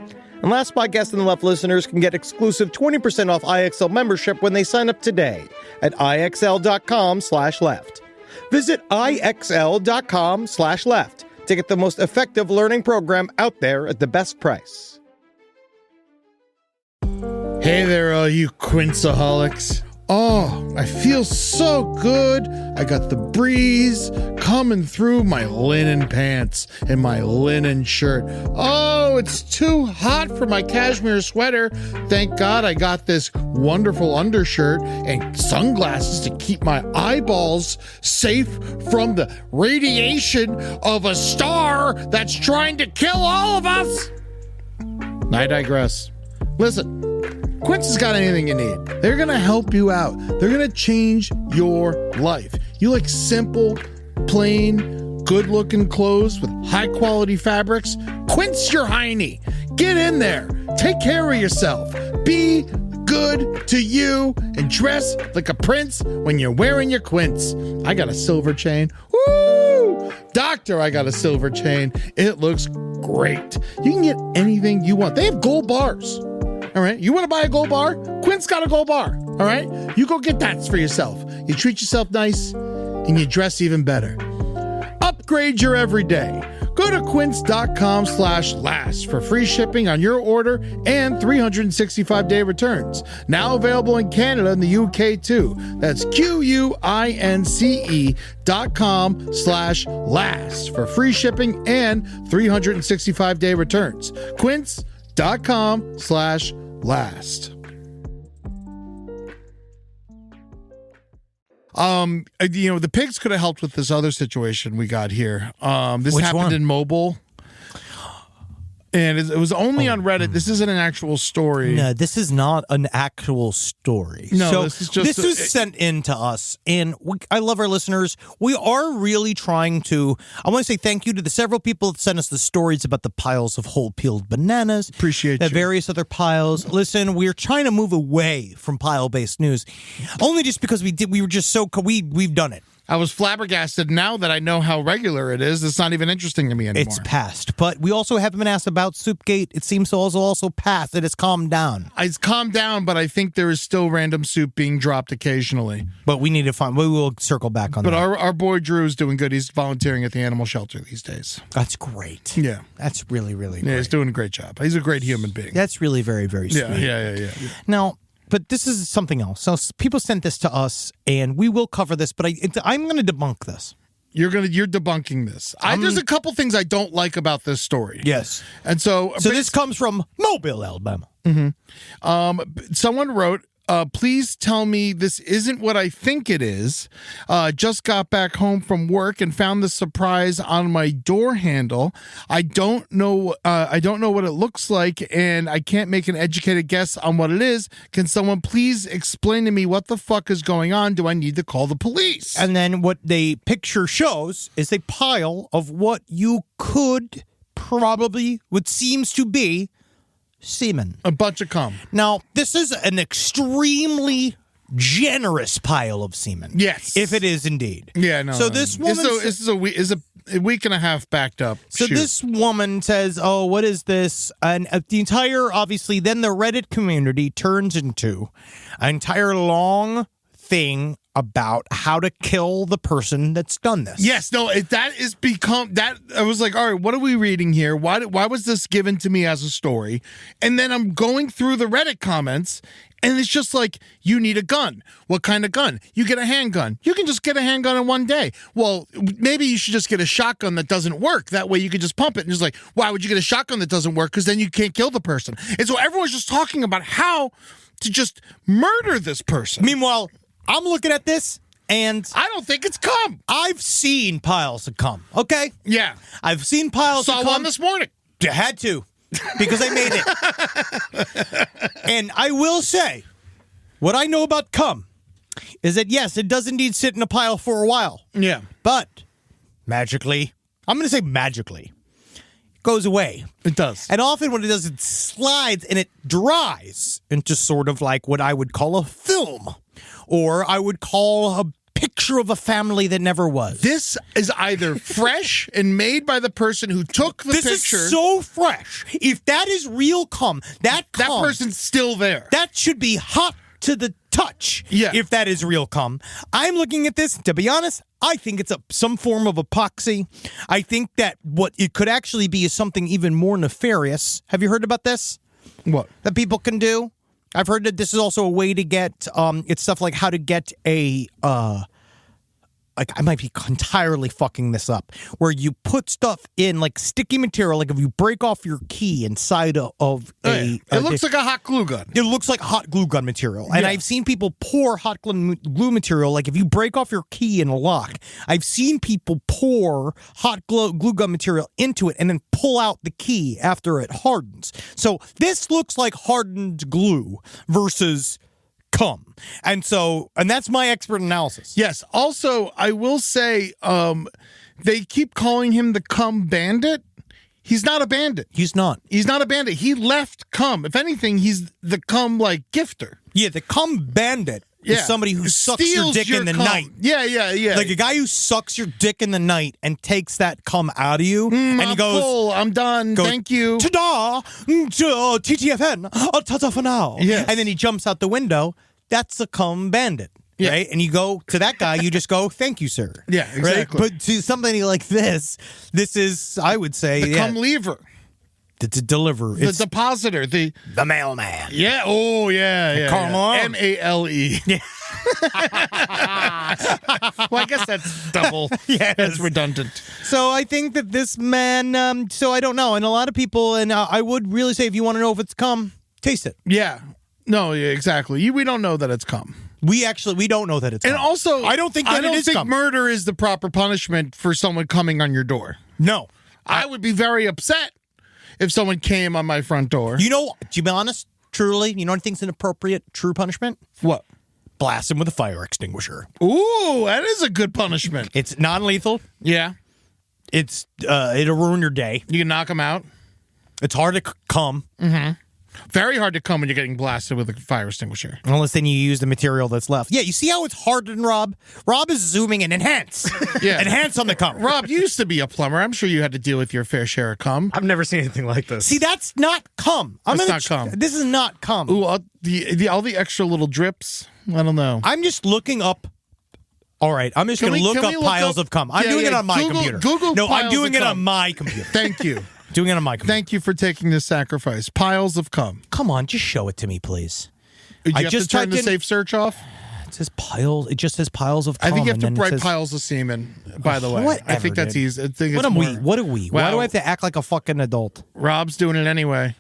And Last Podcast on the Left listeners can get exclusive 20% off iExcel membership when they sign up today at iexcel.com/left. Visit iexcel.com/left to get the most effective learning program out there at the best price. Hey there, all you Quinceaholics. Oh, I feel so good. I got the breeze coming through my linen pants and my linen shirt. Oh, it's too hot for my cashmere sweater. Thank God I got this wonderful undershirt and sunglasses to keep my eyeballs safe from the radiation of a star that's trying to kill all of us. I digress. Listen. Quince has got anything you need. They're going to help you out. They're going to change your life. You like simple, plain, good-looking clothes with high-quality fabrics? Quince your hiney. Get in there. Take care of yourself. Be good to you and dress like a prince when you're wearing your Quince. I got a silver chain. Woo! Doctor, I got a silver chain. It looks great. You can get anything you want. They have gold bars. All right, you want to buy a gold bar? Quint's got a gold bar. All right, you go get that for yourself. You treat yourself nice and you dress even better. Upgrade your everyday. Go to quince.com/last for free shipping on your order and 365-day returns. Now available in Canada and the UK too. That's QUINCE.com/last for free shipping and 365-day returns. Quince.com/last. The pigs could have helped with this other situation we got here. This Which happened one? in mobile. And it was only on Reddit. This isn't an actual story. No, this is not an actual story. No, so this is just was sent in to us, and I love our listeners. We are really trying to. I want to say thank you to the several people that sent us the stories about the piles of whole peeled bananas. Appreciate the you. various other piles. Listen, we're trying to move away from pile based news, only just because we were just so we've done it. I was flabbergasted. Now that I know how regular it is, it's not even interesting to me anymore. It's passed. But we also haven't been asked about Soupgate. It seems to also passed. It has calmed down. It's calmed down, but I think there is still random soup being dropped occasionally. But we need to find. We will circle back on that. But our boy Drew is doing good. He's volunteering at the animal shelter these days. That's great. Yeah. That's really, really great. Yeah, he's doing a great job. He's a great human being. That's really very, very sweet. Yeah. Now, but this is something else. So people sent this to us, and we will cover this, but I'm going to debunk this. You're debunking this. There's a couple things I don't like about this story. Yes. And so this comes from Mobile, Alabama. Someone wrote, please tell me this isn't what I think it is. Just got back home from work and found the surprise on my door handle. I don't know what it looks like, and I can't make an educated guess on what it is. Can someone please explain to me what the fuck is going on? Do I need to call the police? And then what the picture shows is a pile of what you could probably, what seems to be, semen. A bunch of cum. Now, this is an extremely generous pile of semen. Yes. If it is indeed. Yeah, no. So this woman... This is a week and a half backed up. So this woman says, oh, what is this? And the entire, obviously, then the Reddit community turns into an entire long thing about how to kill the person that's done this. Yes, no, that is become that. I was like, all right, what are we reading here? Why was this given to me as a story? And then I'm going through the Reddit comments, and it's just like, you need a gun. What kind of gun? You get a handgun. You can just get a handgun in one day. Well, maybe you should just get a shotgun that doesn't work. That way you could just pump it. And just like, why would you get a shotgun that doesn't work? Because then you can't kill the person. And so everyone's just talking about how to just murder this person. Meanwhile, I'm looking at this, and I don't think it's cum. I've seen piles of cum, okay? Yeah. I've seen piles of cum. Saw one this morning. You had to, because I made it. And I will say, what I know about cum is that, yes, it does indeed sit in a pile for a while. Yeah. But magically, I'm going to say magically, it goes away. It does. And often what it does, it slides and it dries into sort of like what I would call a film. Or I would call a picture of a family that never was. This is either fresh and made by the person who took the picture. This is so fresh. If that is real cum, that person's still there. That should be hot to the touch. Yeah. If that is real cum. I'm looking at this, to be honest, I think it's some form of epoxy. I think that what it could actually be is something even more nefarious. Have you heard about this? What? That people can do? I've heard that this is also a way to get, it's stuff like how to get a, like I might be entirely fucking this up, where you put stuff in like sticky material, like if you break off your key inside of a... It looks like a hot glue gun. It looks like hot glue gun material. And I've seen people pour hot glue material, like if you break off your key in a lock, I've seen people pour hot glue gun material into it and then pull out the key after it hardens. So this looks like hardened glue versus cum. And that's my expert analysis. Yes. Also, I will say, they keep calling him the cum bandit. He's not a bandit. He's not. He's not a bandit. He left cum. If anything, he's the cum like gifter. Yeah, the cum bandit is somebody who sucks your dick in the cum. night. Yeah. Like a guy who sucks your dick in the night and takes that cum out of you, and he goes, full. I'm done. Thank you. Ta-da! TTFN. Ta-ta for now. Yes. And then he jumps out the window. That's a cum bandit. Yeah. Right? And you go to that guy, you just go, thank you, sir. Yeah, exactly. Right? But to somebody like this is, I would say, The cum lever. To deliver. The depositor. The mailman. Yeah. Oh, yeah. Come on. MALE. Yeah. Well, I guess that's double. Yes. That's redundant. So I think that this man, so I don't know. And a lot of people, and I would really say if you want to know if it's cum, taste it. Yeah. No, yeah, exactly. We don't know that it's cum. We don't know that it's cum. And also, I don't think that it is cum. Murder is the proper punishment for someone coming on your door. No. I would be very upset if someone came on my front door. You know, to be honest, truly, you know what I think's an appropriate true punishment? What? Blast him with a fire extinguisher. Ooh, that is a good punishment. It's non-lethal. Yeah. It's it'll ruin your day. You can knock him out. It's hard to come. Mm-hmm. Very hard to come when you're getting blasted with a fire extinguisher. Unless then you use the material that's left. Yeah, you see how it's hardened, Rob? Rob is zooming in. Enhance. Yeah. Enhance on the cum. Rob, you used to be a plumber. I'm sure you had to deal with your fair share of cum. I've never seen anything like this. See, that's not cum. That's not cum. This is not cum. Ooh, all the extra little drips. I don't know. I'm just looking up. All right, I'm just going to look up piles of cum. I'm doing it on my computer. Google I'm piles doing of it cum. on my computer. Thank you. Doing it on my computer. Thank you for taking this sacrifice. Piles of cum. Come on, just show it to me, please. Did you I have just to turn typed the in- safe search off? It says piles. It just says piles of cum. I think you have to and then it write says- piles of semen, by the way. Whatever, I think that's dude. easy. I think What it's am we? more- What are we? Why Wow. do I have to act like a fucking adult? Rob's doing it anyway.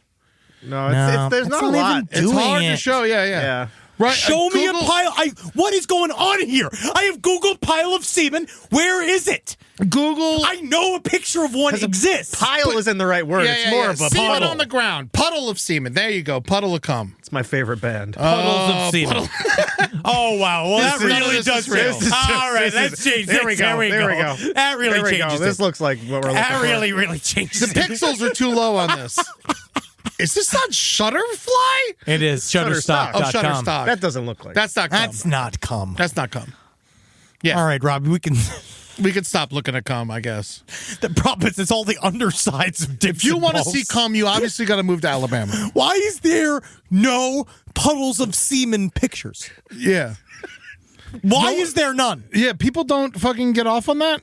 No, it's there's not a not lot. even It's Doing hard to it. show. Yeah. Yeah. Right. Show me a Google- pile. What is going on here? I have Googled pile of semen. Where is it? Google. I know a picture of one exists. Pile isn't the right word. It's more of a semen puddle. on the ground. Puddle of semen. There you go. Puddle of cum. It's my favorite band. Puddles of semen. Oh wow! Well, that None of really this does. is real. All right, let's change. There we go. There we go. That really There we go. changes. This it. looks like what we're looking That for. really changes. The it. pixels are too low on this. Is this on Shutterfly? It is Shutterstock. Oh, Shutterstock.com. Shutterstock. That doesn't look like. That's not cum. That's not cum. That's not cum. Yeah. All right, Rob. We can. We can stop looking at cum, I guess. The problem is, it's all the undersides of dicks. If you and want to balls. see cum, you obviously got to move to Alabama. Why is there no puddles of semen pictures? Yeah. Why is there none? Yeah, people don't fucking get off on that.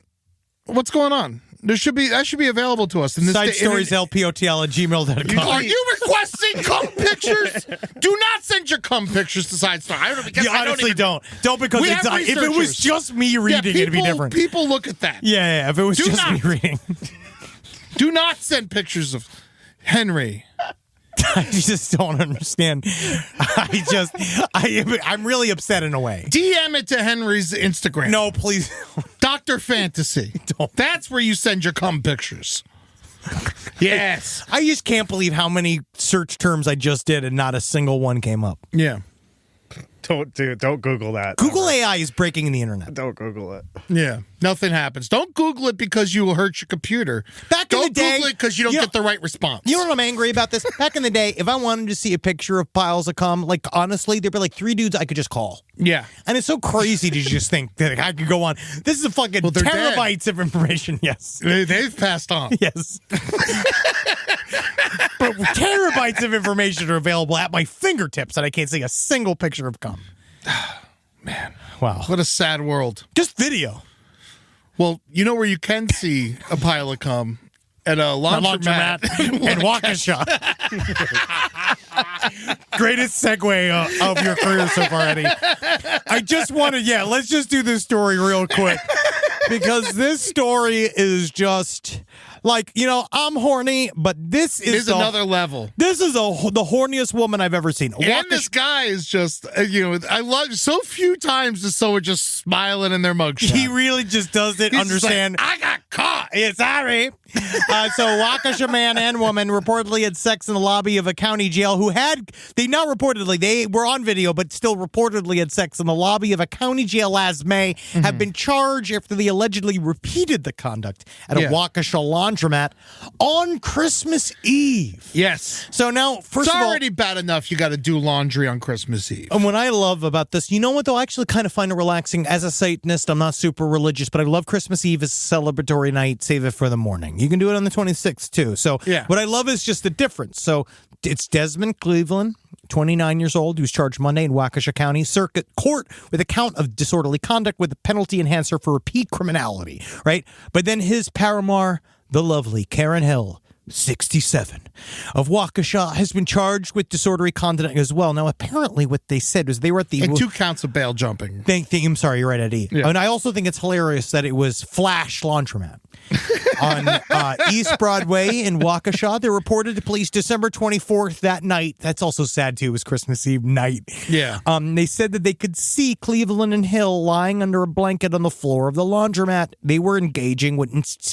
What's going on? That should be available to us in this Side day- stories LPOTL@gmail.com. Are you requesting cum pictures? Do not send your cum pictures to Side Story. I don't because You I don't honestly even, don't. Don't because We it's, have if it was researchers. just me reading, it'd be different. People look at that. Yeah, if it was Do just me not. reading. Do not send pictures of Henry. I just don't understand. I'm really upset in a way. DM it to Henry's Instagram. No, please. Dr. Fantasy. That's where you send your cum pictures. Yes. I just can't believe how many search terms I just did and not a single one came up. Yeah. Don't Google that. Google ever. AI is breaking the internet. Don't Google it. Yeah. Nothing happens. Don't Google it because you will hurt your computer. Back in Don't the day, Google it because you don't you know- get the right response. You know what I'm angry about this? Back in the day, if I wanted to see a picture of piles of cum, like honestly, there'd be like 3 dudes I could just call. Yeah. And it's so crazy to just think that I could go on. This is a fucking Well, they're dead. terabytes of information. Yes. They've passed on. Yes. But terabytes of information are available at my fingertips, and I can't see a single picture of cum. Man. Wow. What a sad world. Just video. Well, you know where you can see a pile of cum? At a laundromat. and Waukesha. Greatest segue of your career so far, Eddie. I just wanted, let's just do this story real quick. Because this story is just like, I'm horny, but this It is another level. This is the horniest woman I've ever seen. And this guy is just, I love so few times is someone just smiling in their mugshot. He really just doesn't He's understand. just like, I got caught. Yeah, sorry. So Waukesha man and woman reportedly had sex in the lobby of a county jail they were on video, but still reportedly had sex in the lobby of a county jail last May, have been charged after they allegedly repeated the conduct at a Waukesha laundromat on Christmas Eve. Yes. So now, first It's of all, already bad enough you got to do laundry on Christmas Eve. and what I love about this, you know what, though? I actually kind of find it relaxing. As a Satanist, I'm not super religious, but I love Christmas Eve as a celebratory night. Save it for the morning. You can do it on the 26th, too. So what I love is just the difference. So it's Desmond Cleveland, 29 years old, who's charged Monday in Waukesha County Circuit Court with a count of disorderly conduct with a penalty enhancer for repeat criminality, right? But then his paramour, the lovely Karen Hill, 67, of Waukesha, has been charged with disorderly conduct as well. Now, apparently what they said was they were at the... And 2 counts of bail jumping. I'm sorry, you're right, Eddie. Yeah. And I also think it's hilarious that it was Flash Laundromat. On East Broadway in Waukesha, they reported to police December 24th that night. That's also sad, too. It was Christmas Eve night. Yeah. They said that they could see Cleveland and Hill lying under a blanket on the floor of the laundromat. They were engaging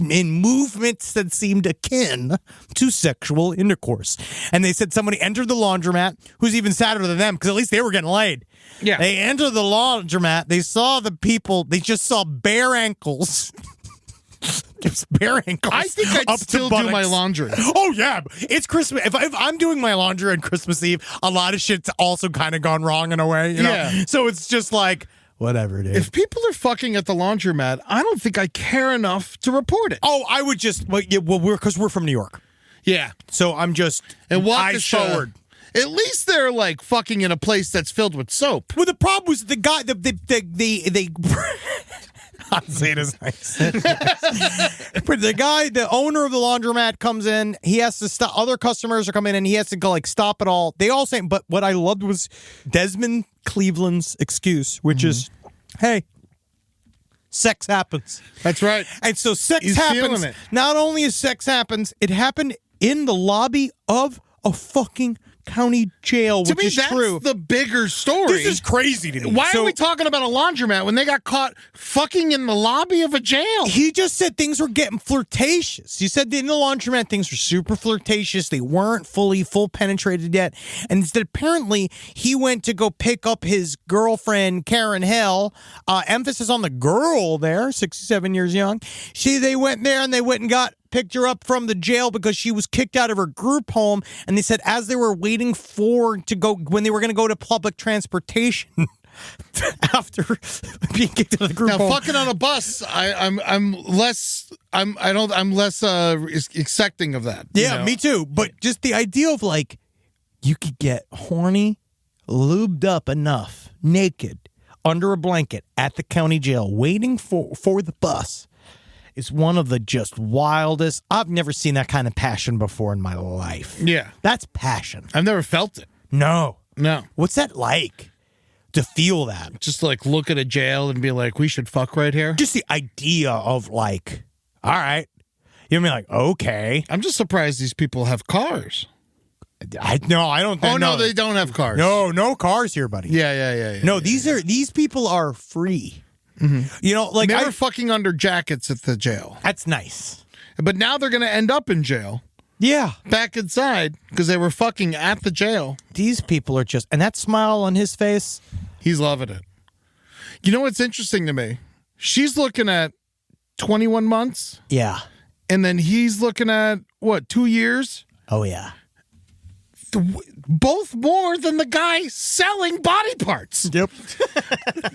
in movements that seemed akin to sexual intercourse. And they said somebody entered the laundromat, who's even sadder than them, because at least they were getting laid. Yeah. They entered the laundromat. They saw the people. They just saw bare ankles. Just bare ankles. I think I'd up to still do my buttocks. laundry. Oh yeah, it's Christmas. If I'm doing my laundry on Christmas Eve, a lot of shit's also kind of gone wrong in a way. You know? Yeah. So it's just like whatever it is. If people are fucking at the laundromat, I don't think I care enough to report it. Oh, I would just because we're from New York, Yeah. so I'm just And eyes forward. At least they're like fucking in a place that's filled with soap. Well, the problem was the guy, they I'll say it as nice. But the guy, the owner of the laundromat comes in, he has to stop, other customers are coming in, and he has to go like stop it all. They all say, but what I loved was Desmond Cleveland's excuse, which is, hey, sex happens. That's right. And so sex He's happens. feeling it. Not only is sex happens, it happened in the lobby of a fucking county jail, To which me, is that's true. the bigger story. This is crazy to me. Why So- are we talking about a laundromat when they got caught fucking in the lobby of a jail? He just said things were getting flirtatious. He said that in the laundromat things were super flirtatious. They weren't full penetrated yet. And instead, apparently, he went to go pick up his girlfriend, Karen Hill. Emphasis on the girl there, 67 years young. They went there and they went and picked her up from the jail because she was kicked out of her group home. And they said as they were waiting when they were going to go to public transportation after being kicked out of the group Now, home. fucking on a bus, I'm less accepting of that. you Yeah, know? me too. But just the idea of like you could get horny, lubed up enough, naked, under a blanket at the county jail, waiting for the bus, is one of the just wildest. I've never seen that kind of passion before in my life. Yeah. That's passion. I've never felt it. No. No. What's that like to feel that? Just like look at a jail and be like, we should fuck right here. Just the idea of like, all right. You know what I mean? Like, okay. I'm just surprised these people have cars. I don't think. Oh, no, they don't have cars. No cars here, buddy. Yeah. No, these people are free. You know, like They were fucking under jackets at the jail. that's nice. But now they're going to end up in jail, Yeah, back inside, because they were fucking at the jail. these people are just, and that smile on his face. He's loving it. You know what's interesting to me? She's looking at 21 months, Yeah. and then he's looking at, 2 years? Oh yeah. Both more than the guy selling body parts. Yep.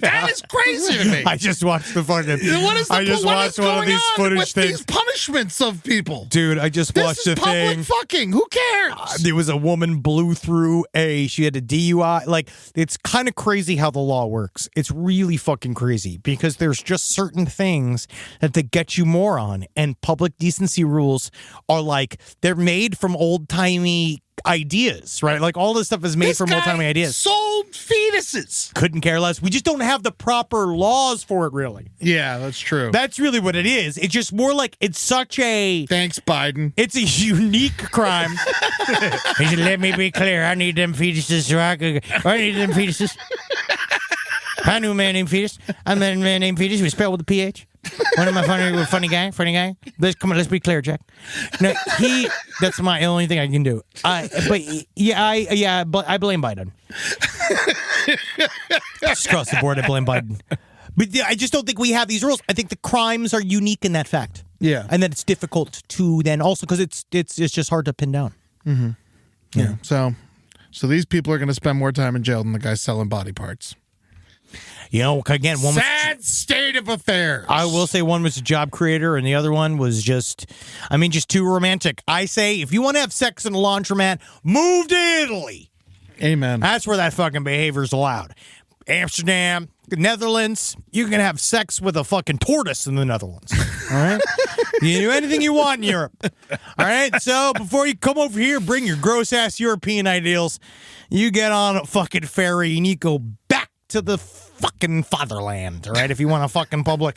That is crazy to me. I just watched the fucking. What is the, I just what watched is one of going these on footage with things. these punishments of people? Dude, I just This watched is a public thing. fucking. Who cares? There was a woman blew through she had a DUI. Like, it's kind of crazy how the law works. It's really fucking crazy because there's just certain things that they get you more on. And public decency rules are like, they're made from old timey ideas, right? Like all this stuff is made This from old guy timey ideas. sold fetuses. Couldn't care less. We just don't have the proper laws for it, really. Yeah, that's true. That's really what it is. It's just more like it's such a. Thanks, Biden. It's a unique crime. He said, let me be clear. I need them fetuses so I need them fetuses. I knew a man named Fetus. I met a man named Fetus. He was spelled with a PH. One of my funny guy. Let's be clear, Jack. No, that's my only thing I can do. I blame Biden. Just across the board, I blame Biden. But I just don't think we have these rules. I think the crimes are unique in that fact. Yeah. And then it's difficult to then also because it's just hard to pin down. Yeah. So these people are going to spend more time in jail than the guy selling body parts. You know, again, one was, Sad state of affairs. I will say one was a job creator and the other one was just too romantic. I say if you want to have sex in a laundromat, move to Italy. Amen. That's where that fucking behavior is allowed. Amsterdam, Netherlands, you can have sex with a fucking tortoise in the Netherlands. All right? You can do anything you want in Europe. All right? So before you come over here, bring your gross ass European ideals. You get on a fucking ferry and you go back to the fucking fatherland. All right? If you want a fucking public.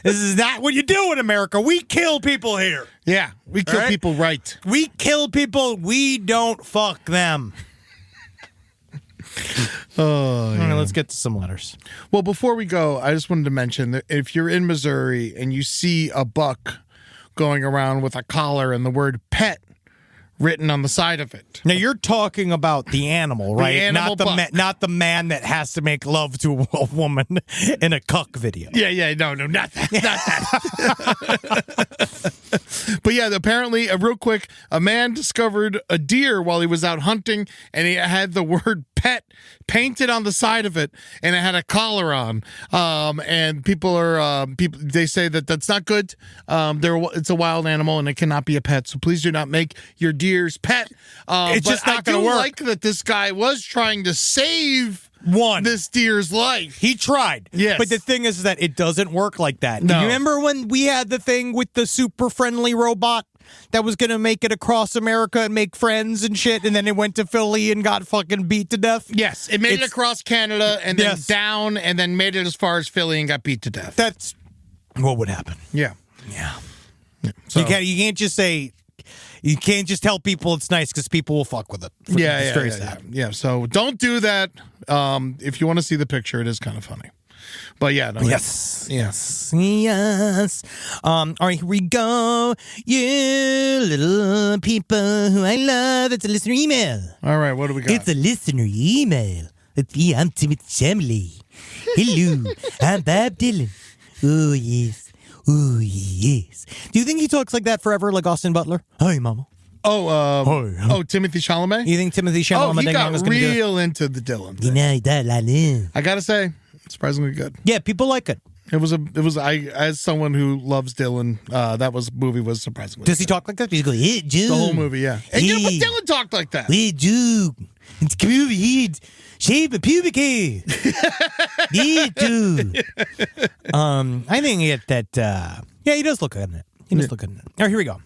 This is not what you do in America. We kill people here. Yeah. We kill right? people right. We kill people. We don't fuck them. Oh, All right, let's get to some letters. Well, before we go, I just wanted to mention that if you're in Missouri and you see a buck going around with a collar and the word pet written on the side of it. Now you're talking about the animal, right? animal butt. Not the man that has to make love to a woman in a cuck video. Yeah, no, not that, not that. But yeah, apparently, real quick, a man discovered a deer while he was out hunting, and he had the word "pet" painted on the side of it, and it had a collar on. And people they say that that's not good. It's a wild animal, and it cannot be a pet. So please do not make your deer's pet. It's just not going to work. I like that this guy was trying to save this deer's life. He tried. Yes. But the thing is that it doesn't work like that. No. Do you remember when we had the thing with the super friendly robot that was going to make it across America and make friends and shit, and then it went to Philly and got fucking beat to death? Yes, it made it across Canada and then down and then made it as far as Philly and got beat to death. That's what would happen. Yeah. So you can't just say... You can't just tell people it's nice because people will fuck with it. It's very sad. Yeah, so don't do that. If you want to see the picture, it is kind of funny. But yeah. No, Yes. All right, here we go. You little people who I love. It's a listener email. All right, what do we got? It's a listener email. I'm Timothy Chamberlain. Hello, I'm Bob Dylan. Oh, yes. Oh, yes. Do you think he talks like that forever, like Austin Butler? Hi, mama. Timothy Chalamet? You think Timothy Chalamet he got is going to do it? real into the Dylan thing. I gotta say, surprisingly good. Yeah, people like it. It was as someone who loves Dylan, movie was surprisingly Does he good. talk like that? He's going, hey, Jude. The whole movie, yeah. And but Dylan talked like that. Hey, Jude. It's come over here. Shave the pubic hair. Yeah, dude. I think he does look good in it. He does look good in it. All right, here we go.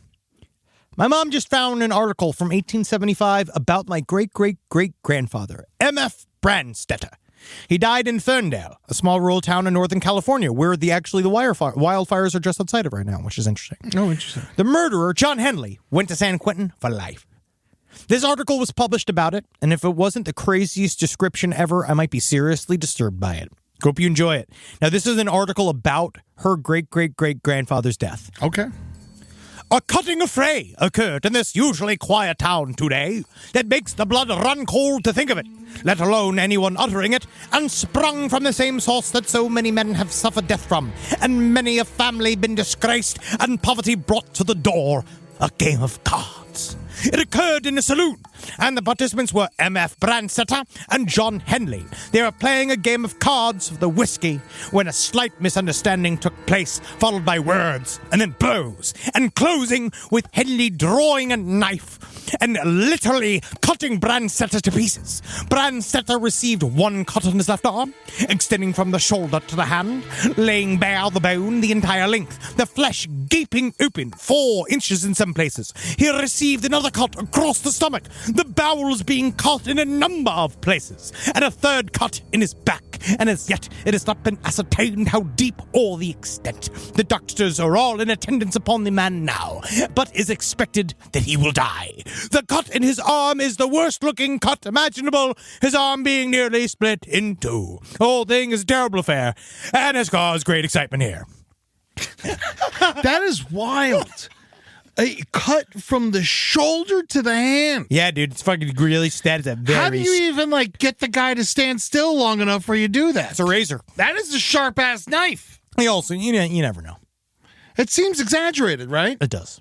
My mom just found an article from 1875 about my great-great-great-grandfather, M.F. Brandstetter. He died in Ferndale, a small rural town in Northern California, where the wildfires are just outside of right now, which is interesting. Oh, interesting. The murderer, John Henley, went to San Quentin for life. This article was published about it, and if it wasn't the craziest description ever, I might be seriously disturbed by it. Hope you enjoy it. Now, this is an article about her great-great-great-grandfather's death. Okay. A cutting affray occurred in this usually quiet town today that makes the blood run cold to think of it, let alone anyone uttering it, and sprung from the same source that so many men have suffered death from, and many a family been disgraced, and poverty brought to the door. A game of cards. It occurred in a saloon, and the participants were M.F. Brandstetter and John Henley. They were playing a game of cards for the whiskey when a slight misunderstanding took place, followed by words, and then blows, and closing with Henley drawing a knife and literally cutting Brandstetter to pieces. Brandstetter received one cut on his left arm, extending from the shoulder to the hand, laying bare the bone the entire length, the flesh gaping open 4 inches in some places. He received another cut across the stomach, the bowels being cut in a number of places, and a third cut in his back, and as yet it has not been ascertained how deep or the extent. The doctors are all in attendance upon the man now, but is expected that he will die. The cut in his arm is the worst looking cut imaginable, his arm being nearly split in 2. The whole thing is a terrible affair, and has caused great excitement here. That is wild. A cut from the shoulder to the hand. Yeah, dude, it's fucking really sad. How do you even get the guy to stand still long enough where you do that? It's a razor. That is a sharp ass knife. He also, you never know. It seems exaggerated, right? It does.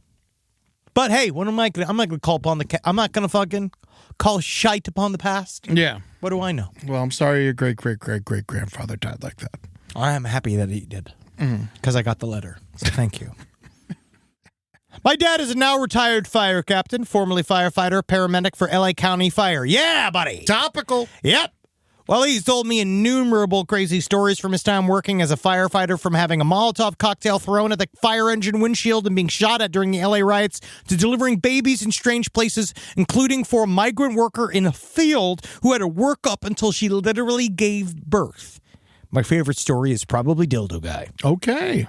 But hey, what am I gonna? I'm not gonna call upon the. I'm not gonna fucking call shite upon the past. Yeah. What do I know? Well, I'm sorry your great-great-great-great-grandfather died like that. I am happy that he did because I got the letter. So thank you. My dad is a now retired fire captain, formerly firefighter, paramedic for LA County Fire. Yeah, buddy. Topical. Yep. Well, he's told me innumerable crazy stories from his time working as a firefighter, from having a Molotov cocktail thrown at the fire engine windshield and being shot at during the LA riots, to delivering babies in strange places, including for a migrant worker in a field who had to work up until she literally gave birth. My favorite story is probably Dildo Guy. Okay.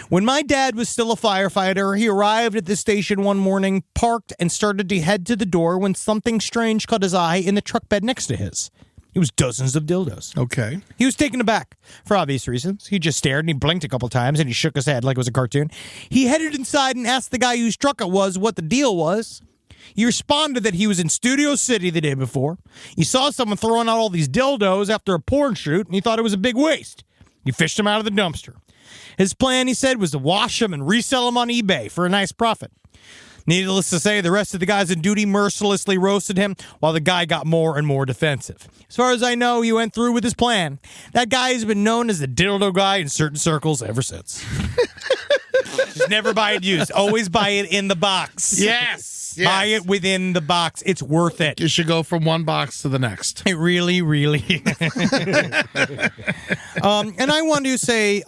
When my dad was still a firefighter, he arrived at the station one morning, parked, and started to head to the door when something strange caught his eye in the truck bed next to his. It was dozens of dildos. Okay. He was taken aback, for obvious reasons. He just stared and he blinked a couple times and he shook his head like it was a cartoon. He headed inside and asked the guy whose truck it was what the deal was. He responded that he was in Studio City the day before. He saw someone throwing out all these dildos after a porn shoot, and he thought it was a big waste. He fished them out of the dumpster. His plan, he said, was to wash them and resell them on eBay for a nice profit. Needless to say, the rest of the guys on duty mercilessly roasted him while the guy got more and more defensive. As far as I know, he went through with his plan. That guy has been known as the dildo guy in certain circles ever since. Just never buy it used. Always buy it in the box. Yes. Buy it within the box. It's worth it. You should go from one box to the next. It really, really. And I want to say,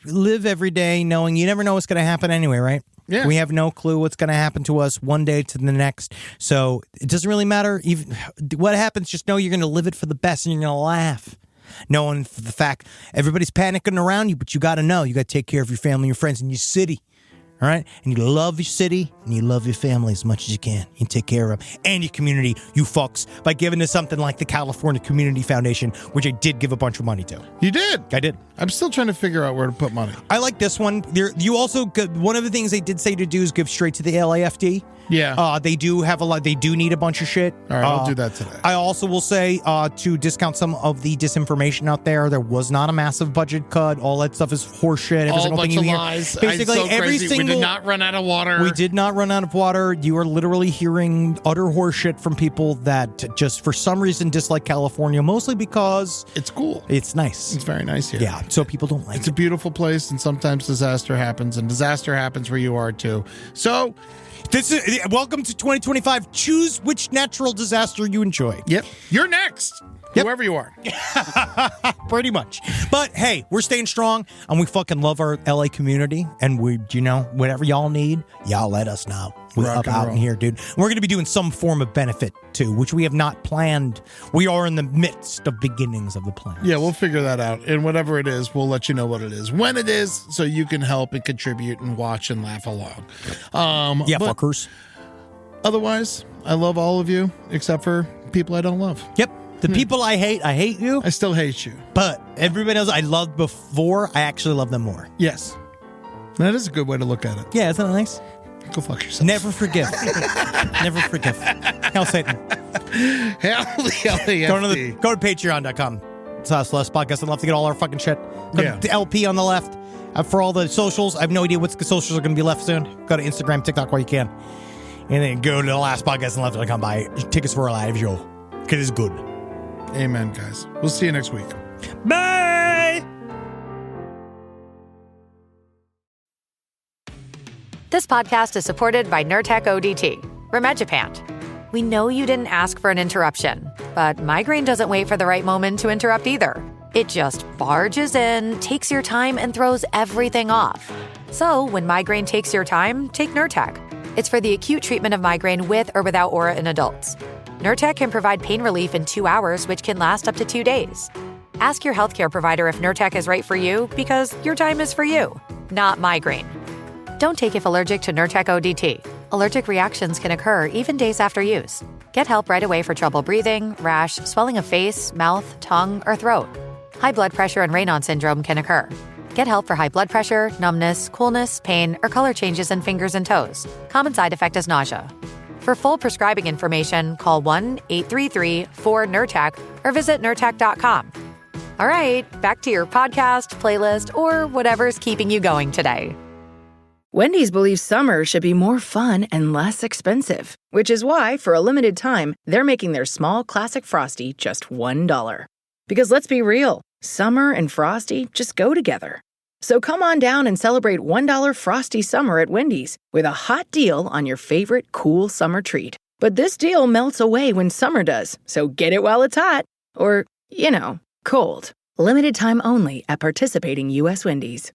live every day knowing you never know what's going to happen anyway, right? Yeah. We have no clue what's going to happen to us one day to the next. So it doesn't really matter even what happens. Just know you're going to live it for the best and you're going to laugh. Knowing for the fact everybody's panicking around you, but you got to know you got to take care of your family, your friends, and your city. All right? And you love your city and you love your family as much as you can. You take care of them and your community, you fucks, by giving to something like the California Community Foundation, which I did give a bunch of money to. You did? I did. I'm still trying to figure out where to put money. I like this one. You also, one of the things they did say to do is give straight to the LAFD. Yeah. They do have a lot. They do need a bunch of shit. All right, I'll do that today. I also will say to discount some of the disinformation out there. There was not a massive budget cut. All that stuff is horseshit. Every All a single bunch thing of you hear. lies. Basically, It's so every crazy. single. We did not run out of water. We did not run out of water. You are literally hearing utter horseshit from people that just for some reason dislike California, mostly because It's cool. it's nice. It's very nice here. Yeah, so people don't like It's it. a beautiful place, and sometimes disaster happens, and disaster happens where you are too. So, This is welcome to 2025. Choose which natural disaster you enjoy. yep, you're next. Yep. Whoever you are. Pretty much. But hey, we're staying strong and we fucking love our LA community. And we, whatever y'all need, y'all let us know. We're Rock up and out roll. in here, dude. We're going to be doing some form of benefit too, which we have not planned. We are in the midst of beginnings of the plan. Yeah, we'll figure that out. And whatever it is, we'll let you know what it is, when it is, so you can help and contribute and watch and laugh along. Yeah, but fuckers. Otherwise, I love all of you, except for people I don't love. Yep. The people I hate you. I still hate you. But everybody else I loved before, I actually love them more. Yes. That is a good way to look at it. Yeah, isn't that nice? Go fuck yourself. Never forgive. Never forgive. Hell, Satan. Hell the LAFD. Go to patreon.com. It's us, less podcast, and love to get all our fucking shit. Go Yeah. to LP on the left. For all the socials, I have no idea what the socials are going to be left soon. Go to Instagram, TikTok while you can. And then go to the last podcast and left and come by. Tickets for a live show. Because it's good. Amen, guys. We'll see you next week. Bye! This podcast is supported by Nurtec ODT, Rimegepant. We know you didn't ask for an interruption, but migraine doesn't wait for the right moment to interrupt either. It just barges in, takes your time, and throws everything off. So when migraine takes your time, take Nurtec. It's for the acute treatment of migraine with or without aura in adults. Nurtec can provide pain relief in 2 hours, which can last up to 2 days. Ask your healthcare provider if Nurtec is right for you because your time is for you, not migraine. Don't take if allergic to Nurtec ODT. Allergic reactions can occur even days after use. Get help right away for trouble breathing, rash, swelling of face, mouth, tongue, or throat. High blood pressure and Raynaud syndrome can occur. Get help for high blood pressure, numbness, coolness, pain, or color changes in fingers and toes. Common side effect is nausea. For full prescribing information, call 1-833-4-NURTEC or visit Nurtec.com. All right, back to your podcast, playlist, or whatever's keeping you going today. Wendy's believes summer should be more fun and less expensive, which is why, for a limited time, they're making their small classic Frosty just $1. Because let's be real, summer and Frosty just go together. So come on down and celebrate $1 Frosty summer at Wendy's with a hot deal on your favorite cool summer treat. But this deal melts away when summer does, so get it while it's hot. Or, cold. Limited time only at participating U.S. Wendy's.